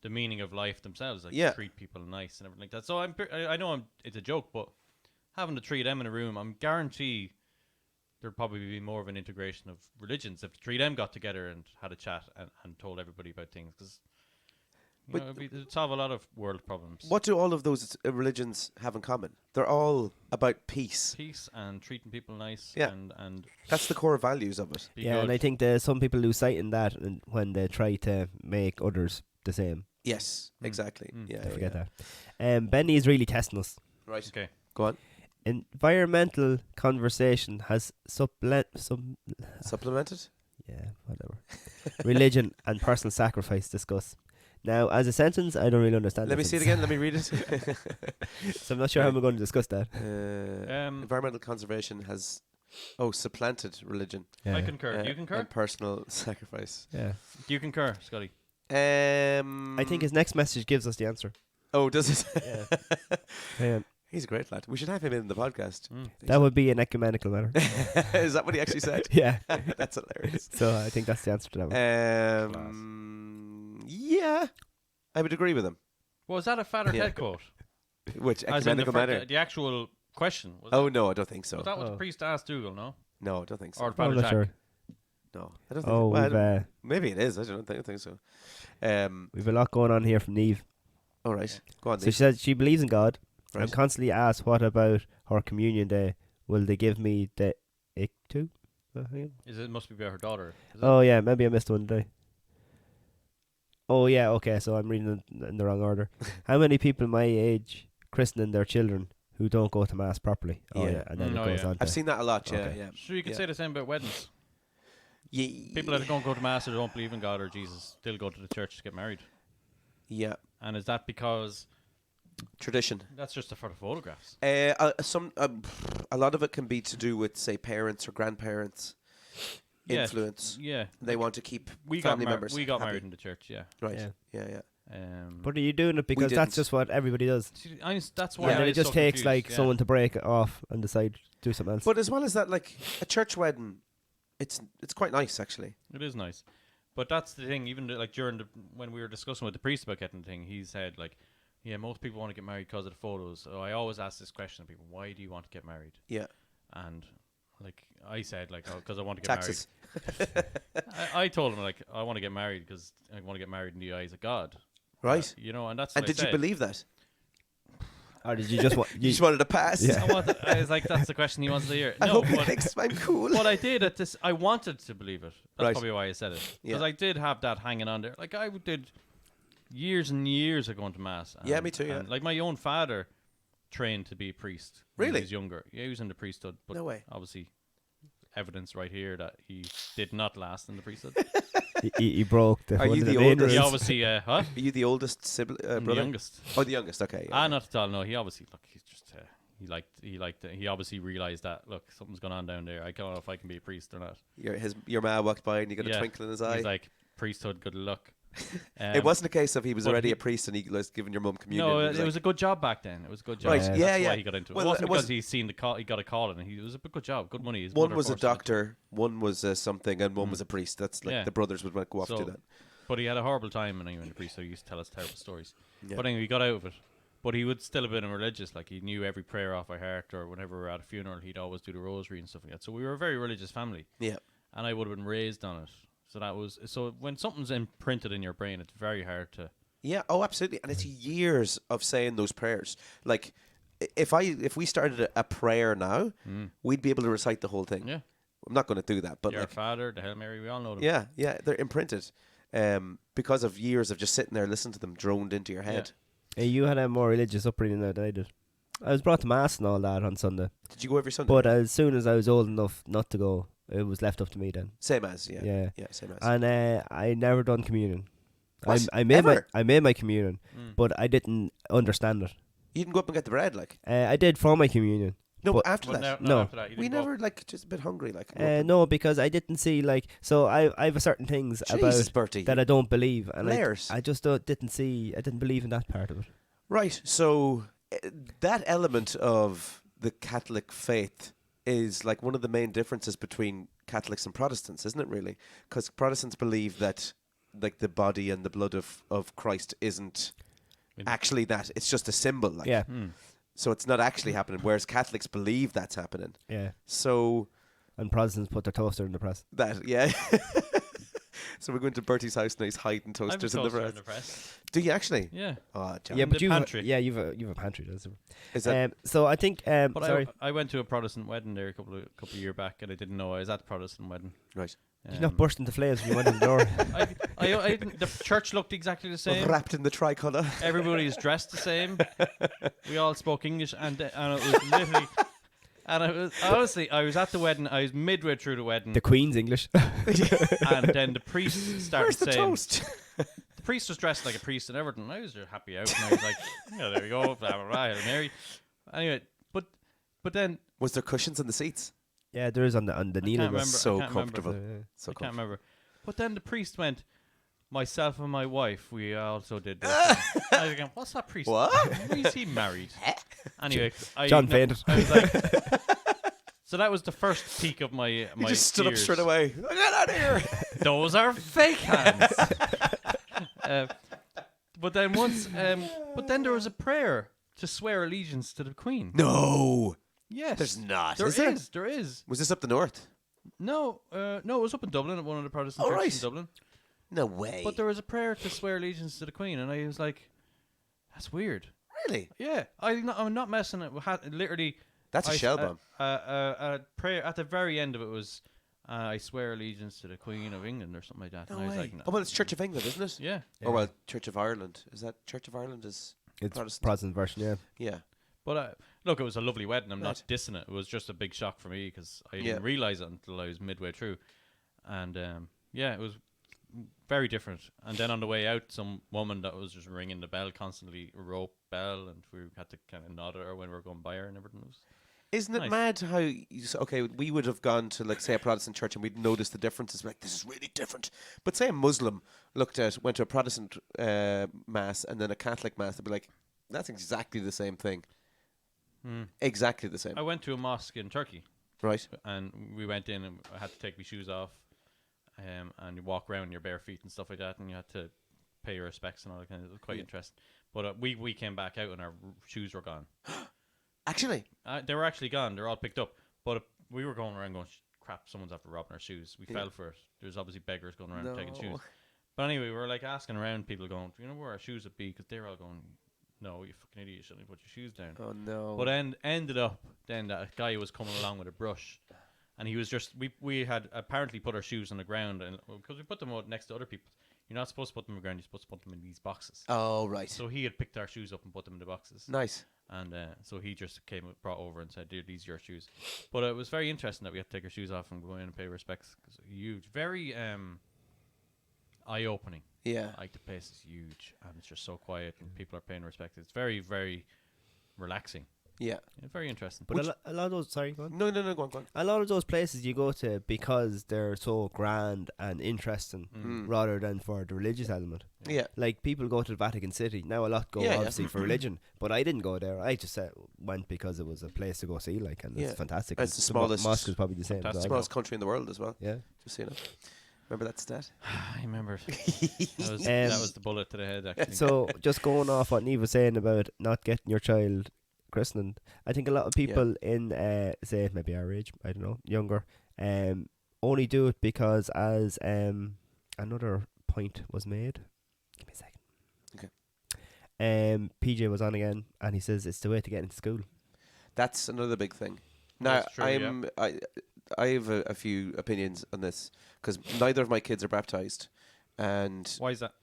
[SPEAKER 2] the meaning of life themselves, like
[SPEAKER 1] Yeah.
[SPEAKER 2] treat people nice and everything like that? So I know it's a joke, but having the three of them in a room, I'm guarantee there'd probably be more of an integration of religions if the three of them got together and had a chat and told everybody about things, because it'd solve a lot of world problems.
[SPEAKER 1] What do all of those religions have in common? They're all about peace.
[SPEAKER 2] Peace and treating people nice.
[SPEAKER 1] Yeah.
[SPEAKER 2] and
[SPEAKER 1] That's the core values of it.
[SPEAKER 2] be
[SPEAKER 3] Yeah,
[SPEAKER 2] good.
[SPEAKER 3] and I think there's some people lose sight in that and when they try to make others the same.
[SPEAKER 1] Yes, exactly. Yeah,
[SPEAKER 3] I forget
[SPEAKER 1] yeah.
[SPEAKER 3] that. Benny is really testing us.
[SPEAKER 1] Right.
[SPEAKER 2] Okay.
[SPEAKER 1] Go on.
[SPEAKER 3] Environmental conversation has
[SPEAKER 1] Supplemented?
[SPEAKER 3] yeah, whatever. Religion and personal sacrifice discuss. Now, as a sentence, I don't really understand.
[SPEAKER 1] Let me
[SPEAKER 3] the
[SPEAKER 1] see it
[SPEAKER 3] sentence.
[SPEAKER 1] again. Let me read it.
[SPEAKER 3] So I'm not sure how we're going to discuss that.
[SPEAKER 1] Environmental conservation has supplanted religion
[SPEAKER 3] Yeah.
[SPEAKER 2] I concur. You concur?
[SPEAKER 1] and personal sacrifice.
[SPEAKER 3] Yeah.
[SPEAKER 2] Do you concur, Scotty?
[SPEAKER 3] I think his next message gives us the answer.
[SPEAKER 1] Oh, does it?
[SPEAKER 3] Yeah. Hang on.
[SPEAKER 1] He's a great lad. We should have him in the podcast.
[SPEAKER 3] That would be an ecumenical matter.
[SPEAKER 1] Is that what he actually said?
[SPEAKER 3] Yeah.
[SPEAKER 1] That's hilarious.
[SPEAKER 3] So I think that's the answer to that one.
[SPEAKER 1] Yeah, I would agree with him.
[SPEAKER 2] Was that a Fat or
[SPEAKER 1] Yeah.
[SPEAKER 2] Ted quote?
[SPEAKER 1] Which
[SPEAKER 2] As in
[SPEAKER 1] ecumenical matter?
[SPEAKER 2] the actual question. Was
[SPEAKER 1] Oh no, I don't think so.
[SPEAKER 2] was that what
[SPEAKER 3] Oh.
[SPEAKER 2] the priest asked Dougal, no?
[SPEAKER 1] No, I don't think so.
[SPEAKER 2] Or
[SPEAKER 3] I'm
[SPEAKER 2] Father
[SPEAKER 3] not
[SPEAKER 2] Jack?
[SPEAKER 3] sure.
[SPEAKER 1] No, I don't think.
[SPEAKER 3] Oh,
[SPEAKER 1] well, I
[SPEAKER 3] we've,
[SPEAKER 1] don't- maybe it is. I don't think so.
[SPEAKER 3] we've a lot going on here from Neve.
[SPEAKER 1] All right, go on.
[SPEAKER 3] So
[SPEAKER 1] Nick.
[SPEAKER 3] she said she believes in God. I'm
[SPEAKER 1] Right.
[SPEAKER 3] constantly asked, what about her communion day? Will they give me the ick too?
[SPEAKER 2] It must be about her daughter. Is it?
[SPEAKER 3] Oh, yeah, maybe I missed one today. Oh, yeah, okay, so I'm reading it in the wrong order. How many people my age christening their children who don't go to Mass properly? Oh,
[SPEAKER 1] Yeah.
[SPEAKER 3] yeah, and then
[SPEAKER 2] Oh,
[SPEAKER 3] it goes
[SPEAKER 2] yeah.
[SPEAKER 3] on to...
[SPEAKER 1] I've seen that a lot. Yeah,
[SPEAKER 3] Okay.
[SPEAKER 1] yeah.
[SPEAKER 2] Sure, you could
[SPEAKER 1] Yeah.
[SPEAKER 2] say the same about weddings.
[SPEAKER 1] Yeah,
[SPEAKER 2] People that don't go to Mass or don't believe in God or Jesus still go to the church to get married.
[SPEAKER 1] yeah,
[SPEAKER 2] And is that because
[SPEAKER 1] tradition.
[SPEAKER 2] that's just for the photographs?
[SPEAKER 1] A lot of it can be to do with, say, parents or grandparents'
[SPEAKER 2] Yeah,
[SPEAKER 1] influence.
[SPEAKER 2] Yeah.
[SPEAKER 1] They want to keep
[SPEAKER 2] We got,
[SPEAKER 1] family members.
[SPEAKER 2] we got
[SPEAKER 1] happy.
[SPEAKER 2] married in the church, yeah.
[SPEAKER 1] Right.
[SPEAKER 3] Yeah.
[SPEAKER 1] Yeah, yeah.
[SPEAKER 3] But are you doing it because that's
[SPEAKER 1] didn't.
[SPEAKER 3] just what everybody does?
[SPEAKER 2] See, that's why
[SPEAKER 3] And
[SPEAKER 2] I
[SPEAKER 3] then it
[SPEAKER 2] was
[SPEAKER 3] just
[SPEAKER 2] so
[SPEAKER 3] takes
[SPEAKER 2] confused,
[SPEAKER 3] like
[SPEAKER 2] yeah.
[SPEAKER 3] someone to break it off and decide to do something else.
[SPEAKER 1] But as well as that, like a church wedding, it's quite nice actually.
[SPEAKER 2] It is nice, but that's the thing. Even like when we were discussing with the priest about getting the thing, he said like, yeah, most people want to get married because of the photos. So I always ask this question to people: why do you want to get married?
[SPEAKER 1] Yeah.
[SPEAKER 2] And like I said, like because I want to get
[SPEAKER 1] Taxes.
[SPEAKER 2] married. I told him like I want to get married because I want to get married in the eyes of God.
[SPEAKER 1] Right.
[SPEAKER 2] You know, and that's.
[SPEAKER 1] And
[SPEAKER 2] what I
[SPEAKER 1] did you
[SPEAKER 2] said.
[SPEAKER 1] believe that?
[SPEAKER 3] Or did you just want...
[SPEAKER 1] You just wanted to pass.
[SPEAKER 3] Yeah.
[SPEAKER 2] I was like, that's the question he wants to hear.
[SPEAKER 1] I
[SPEAKER 2] No,
[SPEAKER 1] hope he
[SPEAKER 2] but
[SPEAKER 1] thinks I'm cool.
[SPEAKER 2] what I did at this, I wanted to believe it. That's
[SPEAKER 1] Right.
[SPEAKER 2] probably why I said it. Because
[SPEAKER 1] Yeah.
[SPEAKER 2] I did have that hanging on there. Like I did years and years of going to mass.
[SPEAKER 1] Yeah, me too, yeah.
[SPEAKER 2] And, like my own father trained to be a priest. When
[SPEAKER 1] Really?
[SPEAKER 2] he was younger. Yeah, he was in the priesthood. But
[SPEAKER 1] No way.
[SPEAKER 2] obviously, evidence right here that he did not last in the priesthood.
[SPEAKER 3] he broke the...
[SPEAKER 1] Are
[SPEAKER 3] one
[SPEAKER 1] you
[SPEAKER 3] of
[SPEAKER 1] the
[SPEAKER 3] main
[SPEAKER 1] oldest?
[SPEAKER 2] he
[SPEAKER 3] rules.
[SPEAKER 2] obviously, huh?
[SPEAKER 1] Are you the oldest sibling,
[SPEAKER 2] I'm
[SPEAKER 1] brother?
[SPEAKER 2] the youngest.
[SPEAKER 1] Oh, the youngest. Okay. Yeah.
[SPEAKER 2] Not at all. No, he obviously he's just he obviously realized that something's going on down there. I don't know if I can be a priest or not.
[SPEAKER 1] Your ma walked by and you got a
[SPEAKER 2] Yeah.
[SPEAKER 1] twinkle in his eye.
[SPEAKER 2] He's like priesthood, good luck.
[SPEAKER 1] It wasn't a case of he was
[SPEAKER 2] but
[SPEAKER 1] already
[SPEAKER 2] he-
[SPEAKER 1] a priest and he was giving your mum communion.
[SPEAKER 2] No,
[SPEAKER 1] It
[SPEAKER 2] it was a good job back then. It was a good job.
[SPEAKER 1] Right,
[SPEAKER 2] That's
[SPEAKER 1] yeah,
[SPEAKER 2] why
[SPEAKER 1] yeah.
[SPEAKER 2] he got into it.
[SPEAKER 1] Well,
[SPEAKER 2] It wasn't
[SPEAKER 1] it
[SPEAKER 2] because
[SPEAKER 1] was-
[SPEAKER 2] he seen the call. He got a call, and it was a good job, good money. His
[SPEAKER 1] one
[SPEAKER 2] mother
[SPEAKER 1] was a
[SPEAKER 2] forced him to.
[SPEAKER 1] doctor, one was something, and one was a priest. That's like
[SPEAKER 2] Yeah.
[SPEAKER 1] the brothers would go off
[SPEAKER 2] So-
[SPEAKER 1] to that.
[SPEAKER 2] But he had a horrible time when he went to priest, so he used to tell us terrible stories.
[SPEAKER 1] Yeah.
[SPEAKER 2] But anyway, he got out of it. But he would still have been religious. Like, he knew every prayer off by heart, or whenever we were at a funeral, he'd always do the rosary and stuff like that. So we were a very religious family.
[SPEAKER 1] Yeah.
[SPEAKER 2] And I would have been raised on it. So when something's imprinted in your brain, it's very hard to...
[SPEAKER 1] Yeah, oh, absolutely. And it's years of saying those prayers. Like, if we started a prayer now, we'd be able to recite the whole thing.
[SPEAKER 2] Yeah.
[SPEAKER 1] I'm not going to do that. But
[SPEAKER 2] Your
[SPEAKER 1] like,
[SPEAKER 2] Father, the Hail Mary, we all know them.
[SPEAKER 1] yeah, they're imprinted because of years of just sitting there listening to them droned into your head.
[SPEAKER 3] Hey, you had a more religious upbringing than I did. I was brought to mass and all that on Sunday.
[SPEAKER 1] Did you go every Sunday?
[SPEAKER 3] But as soon as I was old enough not to go, it was left up to me then.
[SPEAKER 1] Same as, yeah.
[SPEAKER 3] Yeah.
[SPEAKER 1] Yeah, same as.
[SPEAKER 3] And I never done communion.
[SPEAKER 1] What?
[SPEAKER 3] I made
[SPEAKER 1] Ever?
[SPEAKER 3] my communion, but I didn't understand it.
[SPEAKER 1] You didn't go up and get the bread, like?
[SPEAKER 3] I did for my communion.
[SPEAKER 1] No,
[SPEAKER 3] but
[SPEAKER 1] but after
[SPEAKER 2] But
[SPEAKER 1] that.
[SPEAKER 2] no,
[SPEAKER 3] No.
[SPEAKER 2] after that, you
[SPEAKER 1] We
[SPEAKER 2] didn't go.
[SPEAKER 1] never, like, just a bit hungry, like.
[SPEAKER 3] No, because I didn't see like so. I have certain things
[SPEAKER 1] Jesus,
[SPEAKER 3] about
[SPEAKER 1] Bertie.
[SPEAKER 3] that I don't believe, and
[SPEAKER 1] Layers.
[SPEAKER 3] I just didn't believe in that part of it.
[SPEAKER 1] Right, so that element of the Catholic faith is like one of the main differences between Catholics and Protestants, isn't it, really? Because Protestants believe that like the body and the blood of Christ isn't actually that. It's just a symbol. Like.
[SPEAKER 3] Yeah,
[SPEAKER 1] So it's not actually happening, whereas Catholics believe that's happening.
[SPEAKER 3] yeah.
[SPEAKER 1] So
[SPEAKER 3] And Protestants put their toaster in the press.
[SPEAKER 1] that, yeah. So we're going to Bertie's house and he's hiding
[SPEAKER 2] I have a
[SPEAKER 1] toasters in the
[SPEAKER 2] toaster
[SPEAKER 1] press. Do you actually?
[SPEAKER 2] Yeah.
[SPEAKER 1] Oh, John.
[SPEAKER 3] Yeah,
[SPEAKER 2] In
[SPEAKER 3] but
[SPEAKER 2] the pantry.
[SPEAKER 3] you've a pantry. That's it.
[SPEAKER 1] Is that
[SPEAKER 3] So I think
[SPEAKER 2] But
[SPEAKER 3] sorry,
[SPEAKER 2] I went to a Protestant wedding there a couple of years back, and I didn't know I was at the Protestant wedding.
[SPEAKER 1] right?
[SPEAKER 3] you not burst into flames when you went in the door.
[SPEAKER 2] I didn't, the church looked exactly the same.
[SPEAKER 1] Wrapped in the tricolour.
[SPEAKER 2] Everybody is dressed the same. We all spoke English, and it was literally. And it was honestly, I was at the wedding. I was midway through the wedding,
[SPEAKER 3] The Queen's English.
[SPEAKER 2] and then the priest started
[SPEAKER 1] Where's the
[SPEAKER 2] saying,
[SPEAKER 1] toast?
[SPEAKER 2] the priest was dressed like a priest and everything. I was just happy out, and I was like, yeah, there we go, blah blah blah, Hail Mary. Anyway, but then
[SPEAKER 1] Was there cushions in the seats?
[SPEAKER 3] Yeah, there is on the
[SPEAKER 2] I
[SPEAKER 3] kneeling.
[SPEAKER 2] can't remember.
[SPEAKER 1] So
[SPEAKER 2] I can't
[SPEAKER 1] comfortable.
[SPEAKER 2] Remember.
[SPEAKER 1] So
[SPEAKER 2] I can't
[SPEAKER 1] comfortable.
[SPEAKER 2] remember. But then the priest went, myself and my wife, we also did this. I was going, what's that priest?
[SPEAKER 1] What?
[SPEAKER 2] Is he married? Anyway,
[SPEAKER 3] John fainted.
[SPEAKER 2] I was like, so that was the first peak of my
[SPEAKER 1] He
[SPEAKER 2] my
[SPEAKER 1] just stood up
[SPEAKER 2] fears.
[SPEAKER 1] straight away. Get out of here!
[SPEAKER 2] Those are fake hands. But then but then there was a prayer to swear allegiance to the Queen.
[SPEAKER 1] No,
[SPEAKER 2] Yes,
[SPEAKER 1] there's not.
[SPEAKER 2] There
[SPEAKER 1] Is there?
[SPEAKER 2] is. There is.
[SPEAKER 1] Was this up the north?
[SPEAKER 2] No, it was up in Dublin at one of the Protestant
[SPEAKER 1] Oh,
[SPEAKER 2] churches
[SPEAKER 1] right.
[SPEAKER 2] in Dublin.
[SPEAKER 1] No way.
[SPEAKER 2] But there was a prayer to swear allegiance to the Queen, and I was like, "That's weird."
[SPEAKER 1] Really?
[SPEAKER 2] Yeah, I'm not messing it. Literally,
[SPEAKER 1] That's a shell bomb.
[SPEAKER 2] A prayer at the very end of it was, "I swear allegiance to the Queen of England" or something like that.
[SPEAKER 1] No
[SPEAKER 2] and I was
[SPEAKER 1] way.
[SPEAKER 2] like, no.
[SPEAKER 1] Oh, well, it's Church of England, isn't it?
[SPEAKER 2] Yeah,
[SPEAKER 1] Oh, well, Church of Ireland. Is that Church of Ireland is
[SPEAKER 3] It's
[SPEAKER 1] Protestant?
[SPEAKER 3] Protestant version. Yeah.
[SPEAKER 1] Yeah.
[SPEAKER 2] but look, it was a lovely wedding. I'm
[SPEAKER 1] Right.
[SPEAKER 2] not dissing it. It was just a big shock for me because I
[SPEAKER 1] Yeah.
[SPEAKER 2] didn't realize it until I was midway through, and yeah, it was very different. And then on the way out, some woman that was just ringing the bell constantly, a rope bell, and we had to kind of nod at her when we were going by her and everything. It was
[SPEAKER 1] Isn't it
[SPEAKER 2] Nice.
[SPEAKER 1] mad how okay, we would have gone to like say a Protestant church and we'd notice the differences. We're like, this is really different. But say a Muslim went to a Protestant mass and then a Catholic mass, they'd be like, that's exactly the same thing. Exactly the same.
[SPEAKER 2] I went to a mosque in Turkey,
[SPEAKER 1] Right.
[SPEAKER 2] and we went in and I had to take my shoes off, and you walk around in your bare feet and stuff like that, and you had to pay your respects and all that kind of. It was quite interesting. But we came back out and our shoes were gone.
[SPEAKER 1] Actually,
[SPEAKER 2] They were actually gone. They're all picked up. But we were going around going, crap, someone's after robbing our shoes. We fell for it. There's obviously beggars going around taking shoes.
[SPEAKER 1] No.
[SPEAKER 2] But anyway, we were like asking around people going, do you know where our shoes would be? Because they were all going, no, you fucking idiot, you shouldn't put your shoes down.
[SPEAKER 1] oh no.
[SPEAKER 2] But ended up then that a guy was coming along with a brush, and he was just we had apparently put our shoes on the ground, and because we put them out next to other people, you're not supposed to put them on the ground. You're supposed to put them in these boxes.
[SPEAKER 1] Oh right.
[SPEAKER 2] So he had picked our shoes up and put them in the boxes,
[SPEAKER 1] Nice.
[SPEAKER 2] and so he just brought over and said, "Dude, these are your shoes." But it was very interesting that we had to take our shoes off and go in and pay respects. Cause huge, very eye-opening.
[SPEAKER 1] Yeah.
[SPEAKER 2] Like the place is huge, and it's just so quiet, and people are paying respect. It's very, very relaxing.
[SPEAKER 1] Yeah.
[SPEAKER 2] Yeah, very interesting.
[SPEAKER 3] But a lot of those. Sorry, go on.
[SPEAKER 1] No, go on.
[SPEAKER 3] A lot of those places you go to because they're so grand and interesting, rather than for the religious element.
[SPEAKER 1] Yeah.
[SPEAKER 3] Like people go to the Vatican City now. A lot go
[SPEAKER 1] Yeah, yeah.
[SPEAKER 3] obviously for religion, but I didn't go there. I just went because it was a place to go see. Like, and
[SPEAKER 1] Yeah.
[SPEAKER 3] it's fantastic.
[SPEAKER 1] It's the
[SPEAKER 3] mo-
[SPEAKER 1] smallest-
[SPEAKER 3] mosque is probably the same. as
[SPEAKER 2] Fantastic.
[SPEAKER 3] well.
[SPEAKER 1] Smallest country in the world as well.
[SPEAKER 3] Yeah.
[SPEAKER 1] Just so you know. Remember that stat?
[SPEAKER 2] I remember. That was the bullet to the head, actually.
[SPEAKER 3] So just going off what Neve was saying about not getting your child christened, I think a lot of people in say maybe our age, I don't know, younger, only do it because as another point was made. Give me a second.
[SPEAKER 1] Okay.
[SPEAKER 3] PJ was on again, and he says it's the way to get into school.
[SPEAKER 1] That's another big thing. Now,
[SPEAKER 2] That's true,
[SPEAKER 1] I have a few opinions on this because neither of my kids are baptized, and
[SPEAKER 2] Why is that?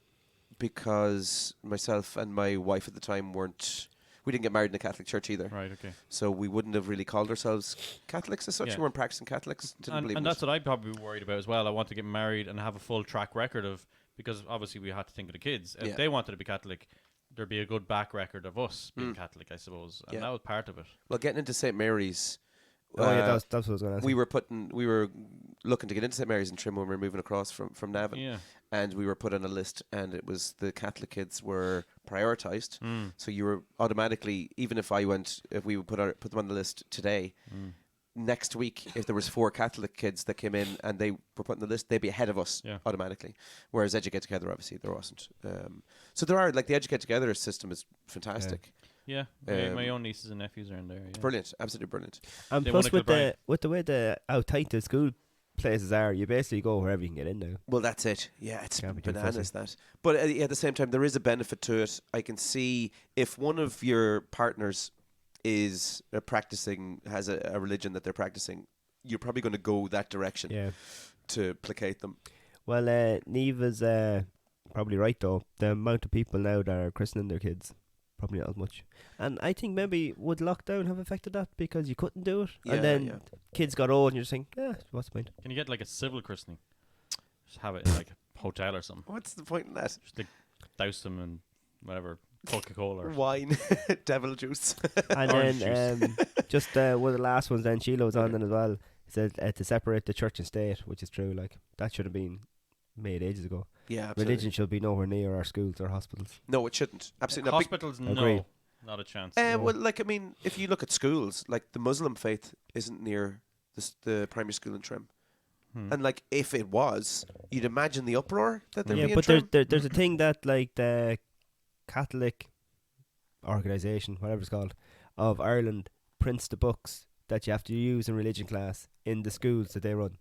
[SPEAKER 1] because myself and my wife at the time we didn't get married in a Catholic church either.
[SPEAKER 2] Right, okay.
[SPEAKER 1] So we wouldn't have really called ourselves Catholics as such.
[SPEAKER 2] Yeah.
[SPEAKER 1] We weren't practicing Catholics. Didn't believe
[SPEAKER 2] And
[SPEAKER 1] in
[SPEAKER 2] that's what I'd probably be worried about as well. I want to get married and have a full track record of, because obviously we had to think of the kids. If they wanted to be Catholic, there'd be a good back record of us being Catholic, I suppose. And that was part of it.
[SPEAKER 1] Well, getting into St. Mary's.
[SPEAKER 3] That's what I was going to ask.
[SPEAKER 1] We were looking to get into St. Mary's in Trim when we were moving across from Navan.
[SPEAKER 2] Yeah.
[SPEAKER 1] And we were put on a list, and it was the Catholic kids were prioritised. So you were automatically, even if we would put them on the list today, next week, if there was 4 Catholic kids that came in and they were put on the list, they'd be ahead of us automatically. Whereas Educate Together, obviously, there wasn't. So there are, like, the Educate Together system is fantastic.
[SPEAKER 2] Yeah, my own nieces and nephews are in there.
[SPEAKER 1] It's brilliant, absolutely brilliant.
[SPEAKER 3] And
[SPEAKER 2] They
[SPEAKER 3] plus
[SPEAKER 2] want a
[SPEAKER 3] with the way how tight the school places are, you basically go wherever you can get in now.
[SPEAKER 1] Well, that's it. Yeah, it's
[SPEAKER 3] Can't be too
[SPEAKER 1] bananas
[SPEAKER 3] fussy.
[SPEAKER 1] that. But at the same time, there is a benefit to it. I can see if one of your partners is has a religion that they're practicing, you're probably going to go that direction to placate them.
[SPEAKER 3] Well, Neve is probably right though. The amount of people now that are christening their kids, probably not as much. And I think maybe would lockdown have affected that because you couldn't do it, and then kids got old, and you just think, what's the point?
[SPEAKER 2] Can you get like a civil christening? Just have it in like a hotel or something.
[SPEAKER 1] What's the point in that?
[SPEAKER 2] Just like douse them in whatever, Coca-Cola or
[SPEAKER 1] Wine, devil juice.
[SPEAKER 3] And
[SPEAKER 2] Orange
[SPEAKER 3] then just one of the last ones, then Sheila was on then as well. He said to separate the church and state, which is true. Like that should have been made ages ago.
[SPEAKER 1] Yeah, absolutely.
[SPEAKER 3] Religion should be nowhere near our schools or hospitals.
[SPEAKER 1] No, it shouldn't. Absolutely not.
[SPEAKER 2] Hospitals, no.
[SPEAKER 3] Agreed.
[SPEAKER 2] Not a chance.
[SPEAKER 1] Well, like, I mean, if you look at schools, like the Muslim faith isn't near the primary school in Trim. And like, if it was, you'd imagine the uproar that there'd be in
[SPEAKER 3] but
[SPEAKER 1] Trim.
[SPEAKER 3] there's a thing that like the Catholic organisation, whatever it's called, of Ireland prints the books that you have to use in religion class in the schools that they run.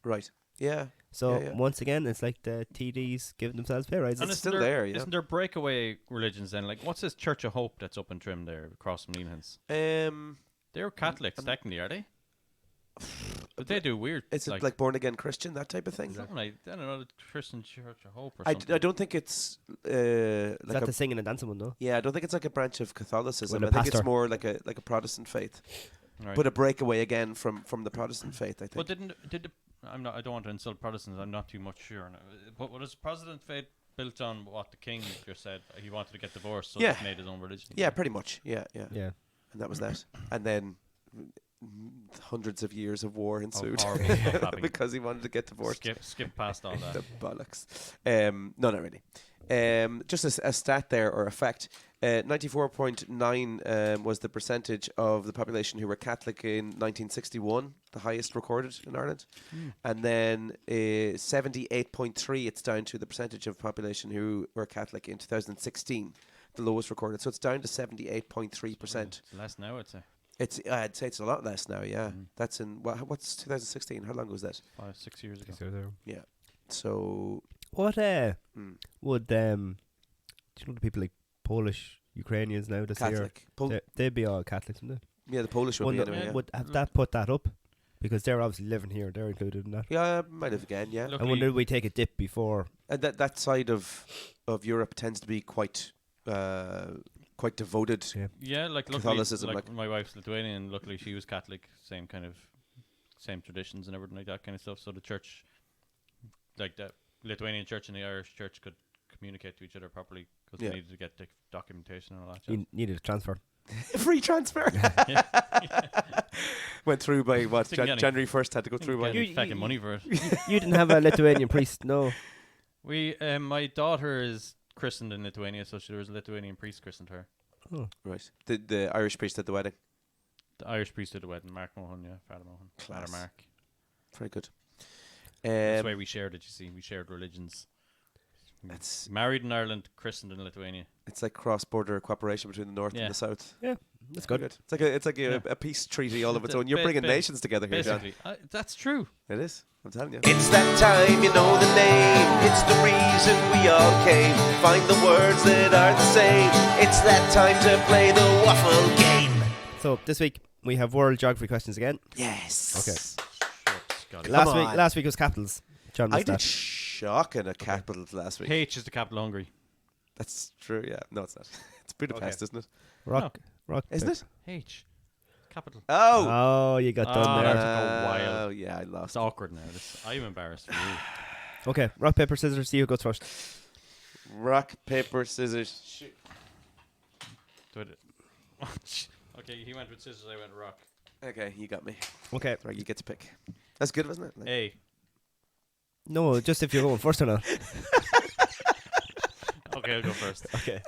[SPEAKER 1] Right. Yeah.
[SPEAKER 3] So once again, it's like the TDs giving themselves pay rises.
[SPEAKER 1] And it's still there, yeah.
[SPEAKER 2] Isn't there breakaway religions then? Like, what's this Church of Hope that's up in Trim there across from Leanhans? They're Catholics, technically, are they? But they do weird.
[SPEAKER 1] It's like born again Christian, that type of thing.
[SPEAKER 2] Something like, I don't know, the Christian Church of Hope or
[SPEAKER 1] I
[SPEAKER 2] something.
[SPEAKER 1] I don't think it's
[SPEAKER 3] Is
[SPEAKER 1] like
[SPEAKER 3] that the singing and dancing one though?
[SPEAKER 1] I don't think it's like a branch of Catholicism.
[SPEAKER 3] With a
[SPEAKER 1] I think it's
[SPEAKER 3] pastor.
[SPEAKER 1] more like a Protestant faith,
[SPEAKER 2] Right.
[SPEAKER 1] but a breakaway again from the Protestant faith. I think.
[SPEAKER 2] But I don't want to insult Protestants. I'm not too much sure. But was Protestant faith built on what the king just said? He wanted to get divorced, so he made his own religion.
[SPEAKER 1] Yeah, pretty much. Yeah.
[SPEAKER 3] Yeah.
[SPEAKER 1] And that was that. And then hundreds of years of war ensued
[SPEAKER 2] horrible stuff happening.
[SPEAKER 1] because he wanted to get divorced.
[SPEAKER 2] Skip past all that.
[SPEAKER 1] The bollocks. No, not really. Just a stat there, or a fact. 94.9 was the percentage of the population who were Catholic in 1961, the highest recorded in Ireland. And then 78.3, it's down to the percentage of population who were Catholic in 2016, the lowest recorded. So it's down to 78.3%.
[SPEAKER 2] It's less now, I'd say.
[SPEAKER 1] I'd say it's a lot less now, yeah. That's in, what's 2016? How long was that?
[SPEAKER 2] 5-6 years ago.
[SPEAKER 1] Yeah. So...
[SPEAKER 3] What would do you know the people like Polish Ukrainians now this year?
[SPEAKER 1] Catholic.
[SPEAKER 3] They'd be all Catholics, wouldn't they?
[SPEAKER 1] Yeah, the Polish would be anyway, yeah.
[SPEAKER 3] Would have that put that up? Because they're obviously living here, they're included in that.
[SPEAKER 1] Yeah, might have again, yeah.
[SPEAKER 3] I wonder if we take a dip before.
[SPEAKER 1] And that side of Europe tends to be quite devoted.
[SPEAKER 2] Yeah, like
[SPEAKER 1] Catholicism,
[SPEAKER 2] like
[SPEAKER 1] like
[SPEAKER 2] my wife's Lithuanian. Luckily, she was Catholic. Same traditions and everything like that kind of stuff. So the church, like the Lithuanian church and the Irish church, could communicate to each other properly because they needed to get the documentation and all that.
[SPEAKER 3] You needed a transfer.
[SPEAKER 1] Free transfer. Went through by what? January 1st had to go through by.
[SPEAKER 2] Fucking money for it.
[SPEAKER 3] You didn't have a Lithuanian priest, no?
[SPEAKER 2] We, my daughter is christened in Lithuania, so there was a Lithuanian priest christened her.
[SPEAKER 3] Oh.
[SPEAKER 1] Right. The Irish priest at the wedding.
[SPEAKER 2] The Irish priest did the wedding. Mark Mohan, yeah, Father Mohan.
[SPEAKER 1] Class.
[SPEAKER 2] Father Mark.
[SPEAKER 1] Very good.
[SPEAKER 2] That's why we shared it. You see, we shared religions.
[SPEAKER 1] It's
[SPEAKER 2] Married in Ireland, christened in Lithuania.
[SPEAKER 1] it's like cross-border cooperation between the north
[SPEAKER 2] Yeah.
[SPEAKER 1] and the south.
[SPEAKER 3] Yeah, that's
[SPEAKER 1] Very
[SPEAKER 3] good.
[SPEAKER 1] It's like a peace treaty all of its own. You're bringing nations together here, John.
[SPEAKER 2] Basically, that's true.
[SPEAKER 1] It is. I'm telling you.
[SPEAKER 4] It's that time, you know the name. It's the reason we all came. Find the words that are the same. It's that time to play the Waffle game.
[SPEAKER 3] So this week we have world geography questions again.
[SPEAKER 1] Yes.
[SPEAKER 3] Okay.
[SPEAKER 2] Scotty.
[SPEAKER 3] Last week was capitals. John
[SPEAKER 1] I
[SPEAKER 3] missed
[SPEAKER 1] did
[SPEAKER 3] that.
[SPEAKER 1] shocking at capitals last week.
[SPEAKER 2] H is the capital of Hungary.
[SPEAKER 1] That's true. Yeah. No, it's not. It's Budapest, isn't it?
[SPEAKER 3] Rock.
[SPEAKER 1] Isn't it?
[SPEAKER 2] H. Capital.
[SPEAKER 1] Oh.
[SPEAKER 3] Oh, you got done
[SPEAKER 2] that
[SPEAKER 3] there.
[SPEAKER 2] took a while.
[SPEAKER 1] Oh yeah, I
[SPEAKER 2] It's
[SPEAKER 1] lost.
[SPEAKER 2] awkward now. I'm embarrassed for you.
[SPEAKER 3] Okay, rock, paper, scissors, see who goes first.
[SPEAKER 1] Rock, paper, scissors, shoot.
[SPEAKER 2] Do it. Okay, he went with scissors, I went rock.
[SPEAKER 1] Okay, you got me.
[SPEAKER 3] Okay.
[SPEAKER 1] Right, you get to pick. That's good, wasn't it? Like,
[SPEAKER 2] A.
[SPEAKER 3] No, just if you're going first or not.
[SPEAKER 2] Okay, I'll go first.
[SPEAKER 3] Okay.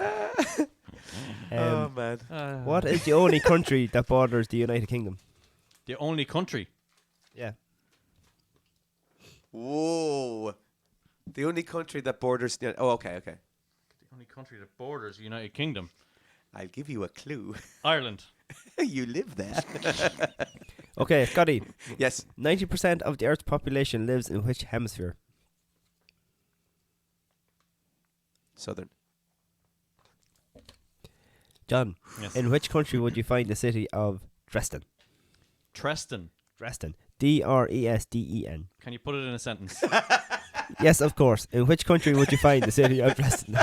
[SPEAKER 1] oh man.
[SPEAKER 3] What is the only country that borders the United Kingdom?
[SPEAKER 2] The only country.
[SPEAKER 3] Yeah.
[SPEAKER 1] Whoa. The only country that borders. Oh, okay.
[SPEAKER 2] The only country that borders the United Kingdom.
[SPEAKER 1] I'll give you a clue.
[SPEAKER 2] Ireland.
[SPEAKER 1] You live there.
[SPEAKER 3] Okay, Scotty.
[SPEAKER 1] Yes.
[SPEAKER 3] 90% of the Earth's population lives in which hemisphere?
[SPEAKER 1] Southern.
[SPEAKER 3] John,
[SPEAKER 2] Yes.
[SPEAKER 3] in which country would you find the city of Dresden?
[SPEAKER 2] Treston.
[SPEAKER 3] Dresden. Dresden.
[SPEAKER 2] Can you put it in a sentence?
[SPEAKER 3] Yes, of course. In which country would you find the city of Dresden?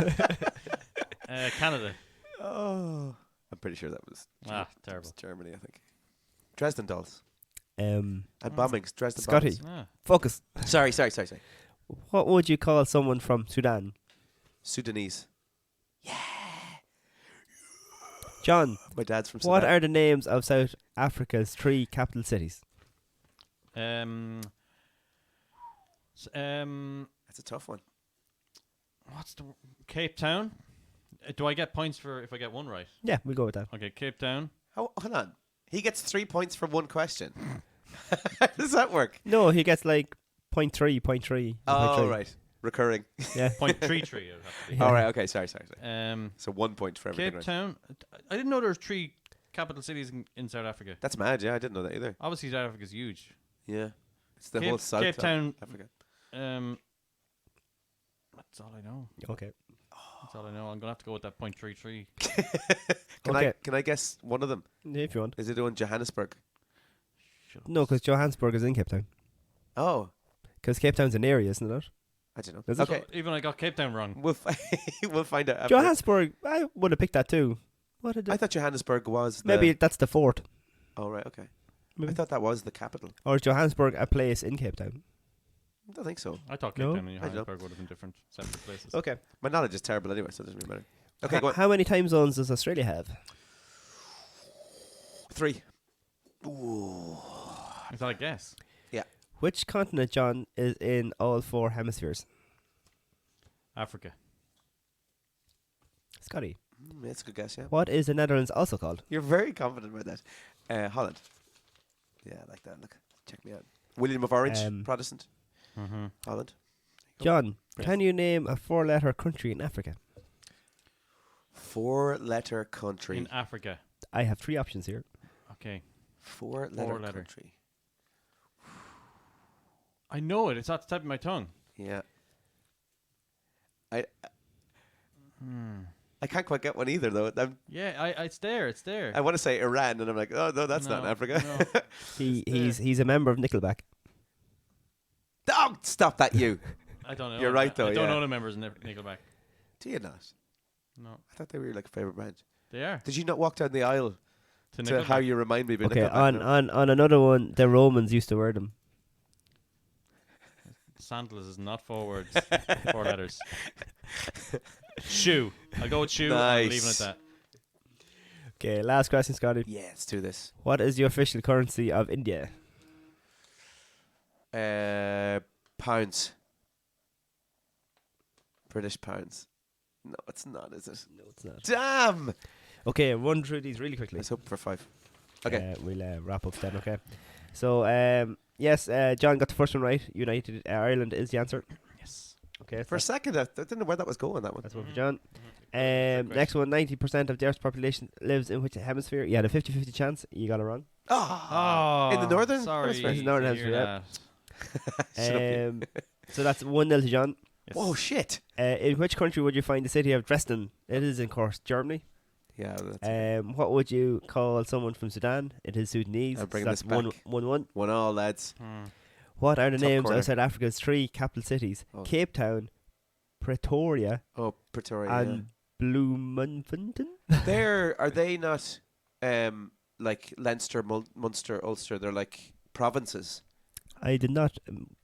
[SPEAKER 2] Canada.
[SPEAKER 1] Oh. I'm pretty sure that was.
[SPEAKER 2] Terrible.
[SPEAKER 1] Germany, I think. Dresden dolls.
[SPEAKER 3] Um,
[SPEAKER 1] And bombings. Dresden
[SPEAKER 3] Scotty.
[SPEAKER 1] bombings.
[SPEAKER 3] focus.
[SPEAKER 1] Sorry.
[SPEAKER 3] What would you call someone from Sudan?
[SPEAKER 1] Sudanese.
[SPEAKER 3] John,
[SPEAKER 1] My dad's from Sudan.
[SPEAKER 3] what are the names of South Africa's 3 capital cities?
[SPEAKER 2] That's
[SPEAKER 1] That's a tough one.
[SPEAKER 2] what's the Cape Town? Do I get points for if I get one right?
[SPEAKER 3] Yeah, we'll go with that.
[SPEAKER 2] Okay, Cape Town.
[SPEAKER 1] Hold on. He gets 3 points for one question. How does that work?
[SPEAKER 3] No, he gets like 0.3.
[SPEAKER 1] Oh, right. Recurring.
[SPEAKER 3] Yeah.
[SPEAKER 2] 0.33. It would have to be.
[SPEAKER 3] Yeah.
[SPEAKER 1] All right. Okay. Sorry. So 1 point for everything.
[SPEAKER 2] Cape
[SPEAKER 1] Right.
[SPEAKER 2] Town. I didn't know there was 3 capital cities in South Africa.
[SPEAKER 1] That's mad. Yeah, I didn't know that either.
[SPEAKER 2] Obviously, South Africa's huge.
[SPEAKER 1] Yeah. It's the
[SPEAKER 2] Cape-
[SPEAKER 1] whole south
[SPEAKER 2] Cape
[SPEAKER 1] of
[SPEAKER 2] Town-
[SPEAKER 1] Africa.
[SPEAKER 2] That's all I know.
[SPEAKER 3] Okay.
[SPEAKER 2] That's all I know. I'm gonna have to go with that 0.33.
[SPEAKER 3] Okay.
[SPEAKER 1] Can I guess one of them?
[SPEAKER 3] If you want.
[SPEAKER 1] Is it in Johannesburg?
[SPEAKER 3] No, because Johannesburg is in Cape Town.
[SPEAKER 1] Oh,
[SPEAKER 3] Because Cape Town's an area, isn't it?
[SPEAKER 1] I don't know.
[SPEAKER 3] Is it?
[SPEAKER 1] Okay.
[SPEAKER 2] Even I got Cape Town wrong.
[SPEAKER 1] We'll find out. After.
[SPEAKER 3] Johannesburg, I would have picked that too. What did
[SPEAKER 1] I thought Johannesburg was.
[SPEAKER 3] Maybe that's the fort.
[SPEAKER 1] Oh right. Okay.
[SPEAKER 3] Maybe.
[SPEAKER 1] I thought that was the capital.
[SPEAKER 3] Or is Johannesburg a place in Cape Town?
[SPEAKER 1] I don't think so.
[SPEAKER 2] I thought Cape
[SPEAKER 3] No?
[SPEAKER 2] Town and
[SPEAKER 1] I don't.
[SPEAKER 2] Johannesburg would have been different separate places.
[SPEAKER 3] Okay.
[SPEAKER 1] My knowledge is terrible anyway, so it doesn't really matter. Okay, go on.
[SPEAKER 3] How many time zones does Australia have?
[SPEAKER 1] 3.
[SPEAKER 2] Is that a guess?
[SPEAKER 3] Which continent, John, is in all 4 hemispheres?
[SPEAKER 2] Africa.
[SPEAKER 3] Scotty.
[SPEAKER 1] That's a good guess. Yeah.
[SPEAKER 3] What is the Netherlands also called?
[SPEAKER 1] You're very confident about that. Holland. Yeah, I like that. Look, check me out. William of Orange, Protestant.
[SPEAKER 2] Mm-hmm.
[SPEAKER 1] Holland.
[SPEAKER 3] John,
[SPEAKER 1] Yes.
[SPEAKER 3] can you name a 4-letter country in Africa?
[SPEAKER 1] 4-letter country.
[SPEAKER 2] In Africa.
[SPEAKER 3] I have 3 options here.
[SPEAKER 2] Okay.
[SPEAKER 1] 4-letter
[SPEAKER 2] Four-letter.
[SPEAKER 1] country.
[SPEAKER 2] I know it. It's at the tip of my tongue.
[SPEAKER 1] Yeah. I can't quite get one either, though.
[SPEAKER 2] Yeah, it's there. It's there.
[SPEAKER 1] I want to say Iran, and I'm like, oh no, that's not in
[SPEAKER 2] No,
[SPEAKER 1] Africa.
[SPEAKER 2] no.
[SPEAKER 3] He's a member of Nickelback.
[SPEAKER 1] Oh, stop that, you.
[SPEAKER 2] I don't know.
[SPEAKER 1] You're right, though,
[SPEAKER 2] I don't
[SPEAKER 1] yeah.
[SPEAKER 2] know the members in Nickelback.
[SPEAKER 1] Do you not?
[SPEAKER 2] No,
[SPEAKER 1] I thought they were your like favorite band.
[SPEAKER 2] they are.
[SPEAKER 1] Did you not walk down the aisle
[SPEAKER 2] To
[SPEAKER 1] to how
[SPEAKER 2] Nickelback.
[SPEAKER 1] you remind me of
[SPEAKER 3] Okay,
[SPEAKER 1] Nickelback? No?
[SPEAKER 3] on another one, the Romans used to wear them.
[SPEAKER 2] Sandals is not 4 words. 4 letters. Shoe. I'll go with shoe. And I'm leaving it
[SPEAKER 1] Nice.
[SPEAKER 2] at that.
[SPEAKER 3] Okay, last question, Scotty.
[SPEAKER 1] Yeah, let's do this.
[SPEAKER 3] What is the official currency of India?
[SPEAKER 1] Pounds. British pounds. No, it's not, is it?
[SPEAKER 3] No, it's not.
[SPEAKER 1] Damn!
[SPEAKER 3] Okay, run through these really quickly.
[SPEAKER 1] Let's hope for 5. Okay.
[SPEAKER 3] We'll wrap up then, okay? So, Yes, John got the first one right. United Ireland is the answer.
[SPEAKER 2] Yes.
[SPEAKER 3] Okay,
[SPEAKER 1] For a second, I didn't know where that was going. That one.
[SPEAKER 3] that's one for John.
[SPEAKER 2] Good
[SPEAKER 3] Next one, 90% of the Earth's population lives in which hemisphere? You had a 50-50 chance. You got it wrong.
[SPEAKER 1] Oh, in the northern.
[SPEAKER 2] Sorry.
[SPEAKER 1] hemisphere?
[SPEAKER 3] It's the northern
[SPEAKER 2] to hear
[SPEAKER 3] hemisphere,
[SPEAKER 2] that.
[SPEAKER 3] So that's 1-0 to John.
[SPEAKER 2] Yes.
[SPEAKER 1] Whoa, shit.
[SPEAKER 3] In which country would you find the city of Dresden? It is, in course, Germany.
[SPEAKER 1] Yeah. That's
[SPEAKER 3] What would you call someone from Sudan? It is Sudanese.
[SPEAKER 1] I'm bringing
[SPEAKER 3] so that's
[SPEAKER 1] this back.
[SPEAKER 3] 1-1.
[SPEAKER 1] 1-1, lads.
[SPEAKER 3] What are the
[SPEAKER 1] Top
[SPEAKER 3] names
[SPEAKER 1] corner.
[SPEAKER 3] outside Africa's 3 capital cities?
[SPEAKER 1] Oh.
[SPEAKER 3] Cape Town, Pretoria,
[SPEAKER 1] Oh, Pretoria.
[SPEAKER 3] and Bloemfontein?
[SPEAKER 1] Are they not like Leinster, Munster, Ulster? They're like provinces.
[SPEAKER 3] I did not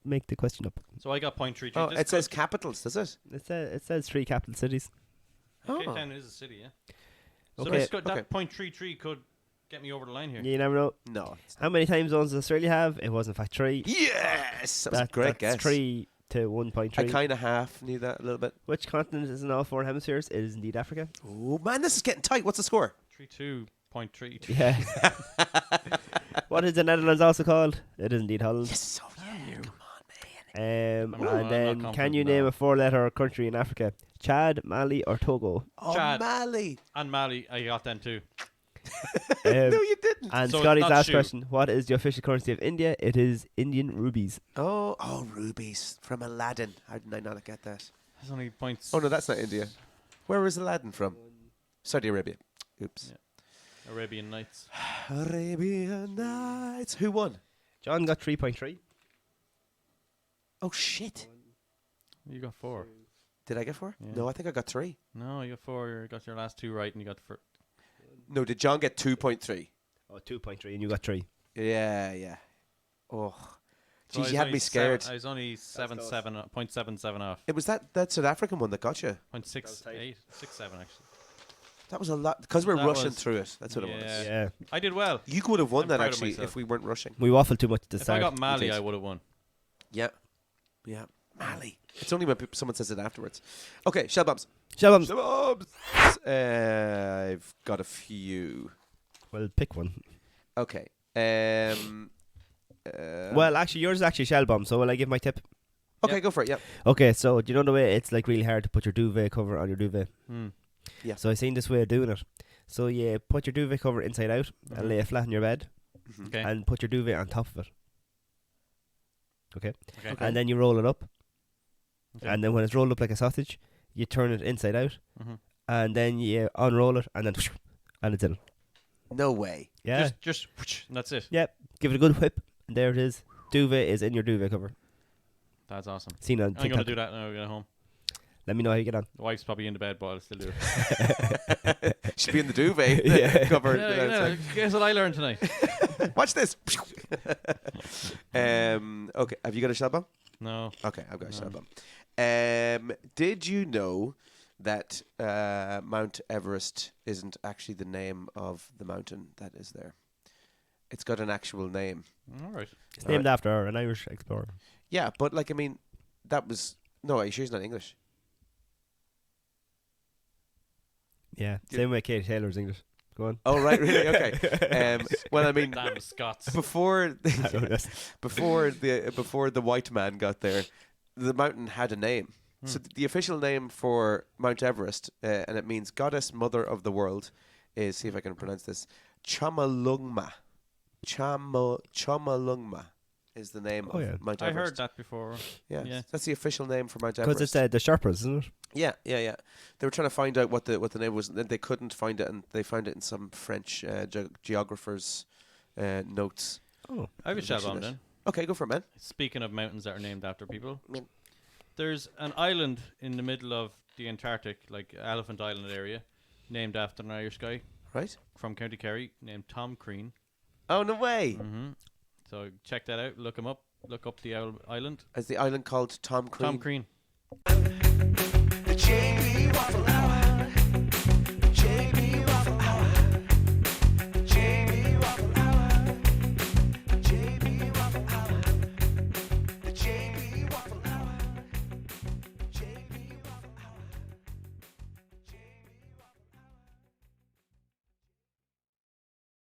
[SPEAKER 3] make the question up.
[SPEAKER 2] So I got 0.33.
[SPEAKER 1] Oh,
[SPEAKER 2] This
[SPEAKER 1] it says capitals, does it?
[SPEAKER 3] It says 3 capital cities.
[SPEAKER 2] Cape
[SPEAKER 1] Oh.
[SPEAKER 2] Town is a city, yeah. So
[SPEAKER 3] Okay.
[SPEAKER 2] this could, that
[SPEAKER 1] Okay.
[SPEAKER 2] 0.33 could get me over the line here.
[SPEAKER 3] You never know.
[SPEAKER 1] No.
[SPEAKER 3] How many time zones does Australia have? It was in fact 3.
[SPEAKER 1] Yes, that was a great
[SPEAKER 3] that's
[SPEAKER 1] guess.
[SPEAKER 3] 3 to 1.3.
[SPEAKER 1] I kind of half knew that a little bit.
[SPEAKER 3] Which continent is in all 4 hemispheres? It is indeed Africa.
[SPEAKER 1] Oh man, this is getting tight. What's the score?
[SPEAKER 2] 32.3.
[SPEAKER 3] Yeah. What is the Netherlands also called? It is indeed Holland.
[SPEAKER 1] Yes, oh yeah, come on, man.
[SPEAKER 2] I'm
[SPEAKER 3] And
[SPEAKER 2] not
[SPEAKER 3] then,
[SPEAKER 2] confident
[SPEAKER 3] can you
[SPEAKER 2] in
[SPEAKER 3] name
[SPEAKER 2] that.
[SPEAKER 3] a 4-letter country in Africa? Chad, Mali, or Togo?
[SPEAKER 1] Oh,
[SPEAKER 2] Chad.
[SPEAKER 1] Mali.
[SPEAKER 2] And Mali, I got them too.
[SPEAKER 3] Um,
[SPEAKER 1] No, you didn't.
[SPEAKER 3] And
[SPEAKER 2] So it's
[SPEAKER 3] Scotty's
[SPEAKER 2] not
[SPEAKER 3] last
[SPEAKER 2] shoe.
[SPEAKER 3] question: what is the official currency of India? It is Indian rupees.
[SPEAKER 1] Oh, rubies from Aladdin. How did I not get that?
[SPEAKER 2] There's only points.
[SPEAKER 1] Oh no, that's not India. Where was Aladdin from? Saudi Arabia. Oops.
[SPEAKER 2] Yeah. Arabian Nights.
[SPEAKER 1] Arabian Nights. Who won?
[SPEAKER 3] John got 3.3.
[SPEAKER 1] Oh shit!
[SPEAKER 2] You got 4.
[SPEAKER 1] Did I get 4?
[SPEAKER 2] Yeah.
[SPEAKER 1] No, I think I got 3.
[SPEAKER 2] No, you got 4. You got your last 2 right, and you got the first.
[SPEAKER 1] No, did John get 2.3?
[SPEAKER 3] Oh, 2.3, and you got 3.
[SPEAKER 1] Yeah. Oh,
[SPEAKER 2] So I
[SPEAKER 1] jeez,
[SPEAKER 2] was
[SPEAKER 1] you had
[SPEAKER 2] only
[SPEAKER 1] me scared.
[SPEAKER 2] I was only 0.77 off.
[SPEAKER 1] It was that South African one that got you.
[SPEAKER 2] 0.68, 67 actually.
[SPEAKER 1] That was a lot because we're
[SPEAKER 2] That
[SPEAKER 1] rushing
[SPEAKER 2] was-
[SPEAKER 1] through it. That's what it was.
[SPEAKER 2] Yeah.
[SPEAKER 3] Yeah,
[SPEAKER 2] I did well.
[SPEAKER 1] You could have won
[SPEAKER 2] I'm
[SPEAKER 1] that
[SPEAKER 2] proud of
[SPEAKER 1] actually
[SPEAKER 2] myself.
[SPEAKER 1] if we weren't rushing.
[SPEAKER 3] we waffled too much at the
[SPEAKER 2] If
[SPEAKER 3] start.
[SPEAKER 2] I got Mali,
[SPEAKER 1] did.
[SPEAKER 2] I would have won.
[SPEAKER 1] Yeah, Mali. It's only when someone says it afterwards. Okay, shell bombs.
[SPEAKER 3] Shalom.
[SPEAKER 1] Shell bombs. I've got a few.
[SPEAKER 3] Well, pick one.
[SPEAKER 1] Okay.
[SPEAKER 3] Well, actually, yours is actually shell bomb. So will I give my tip?
[SPEAKER 1] Okay,
[SPEAKER 2] Yep.
[SPEAKER 1] go for it. Yep.
[SPEAKER 3] Okay, so do you know the way it's like really hard to put your duvet cover on your duvet?
[SPEAKER 1] Yeah.
[SPEAKER 3] So I seen this way of doing it. So you put your duvet cover inside out and lay it flat on your bed
[SPEAKER 2] Okay.
[SPEAKER 3] and put your duvet on top of it. Okay.
[SPEAKER 2] Okay.
[SPEAKER 3] And then you roll it up.
[SPEAKER 2] Okay.
[SPEAKER 3] And then when it's rolled up like a sausage, you turn it inside out.
[SPEAKER 2] Mhm.
[SPEAKER 3] And then you unroll it and then and it's in.
[SPEAKER 1] No way.
[SPEAKER 3] Yeah.
[SPEAKER 2] Just and that's it.
[SPEAKER 3] Yep. Give it a good whip and there it is. Duvet is in your duvet cover.
[SPEAKER 2] That's awesome.
[SPEAKER 3] Seen on
[SPEAKER 2] I'm
[SPEAKER 3] TikTok.
[SPEAKER 2] going to do that now I get home.
[SPEAKER 3] Let me know how you get on.
[SPEAKER 2] The wife's probably in the bed, but I'll still do it.
[SPEAKER 1] Should be in the duvet
[SPEAKER 3] Yeah.
[SPEAKER 1] covered.
[SPEAKER 2] yeah, guess what I learned tonight?
[SPEAKER 1] Watch this. Okay, have you got a shell bomb?
[SPEAKER 2] No.
[SPEAKER 1] Okay, I've got a shell bomb. Did you know that Mount Everest isn't actually the name of the mountain that is there? It's got an actual name.
[SPEAKER 2] All right.
[SPEAKER 3] It's named after an Irish explorer.
[SPEAKER 1] Yeah, but like I mean, that was no. Are you sure he's not English?
[SPEAKER 3] Yeah. Same way Katie Taylor's English. Go on.
[SPEAKER 1] Oh right, really? Okay. Well, I mean,
[SPEAKER 2] Damn Scots.
[SPEAKER 1] before
[SPEAKER 3] I don't know.
[SPEAKER 1] before the white man got there, the mountain had a name. So the official name for Mount Everest, and it means Goddess Mother of the World, is, see if I can pronounce this, Chomolungma. Chomolungma is the name
[SPEAKER 3] Oh,
[SPEAKER 1] of
[SPEAKER 3] yeah.
[SPEAKER 1] Mount
[SPEAKER 2] I
[SPEAKER 1] Everest.
[SPEAKER 2] heard that before.
[SPEAKER 1] Yeah,
[SPEAKER 2] yeah.
[SPEAKER 1] that's the official name for Mount
[SPEAKER 3] Because
[SPEAKER 1] Everest.
[SPEAKER 3] it's the Sherpas, isn't it?
[SPEAKER 1] Yeah. They were trying to find out what the name was, and then they couldn't find it, and they found it in some French geographer's notes.
[SPEAKER 3] Oh.
[SPEAKER 2] I have a shell
[SPEAKER 1] Mention
[SPEAKER 2] bomb
[SPEAKER 1] it.
[SPEAKER 2] then.
[SPEAKER 1] Okay, go for it, man.
[SPEAKER 2] Speaking of mountains that are named after people,
[SPEAKER 1] Min.
[SPEAKER 2] there's an island in the middle of the Antarctic, like Elephant Island area, named after an Irish guy
[SPEAKER 1] Right?
[SPEAKER 2] from County Kerry named Tom Crean.
[SPEAKER 1] Oh no way!
[SPEAKER 2] So check that out. Look him up. Look up the island.
[SPEAKER 1] Is the island called Tom Crean?
[SPEAKER 2] Tom Crean.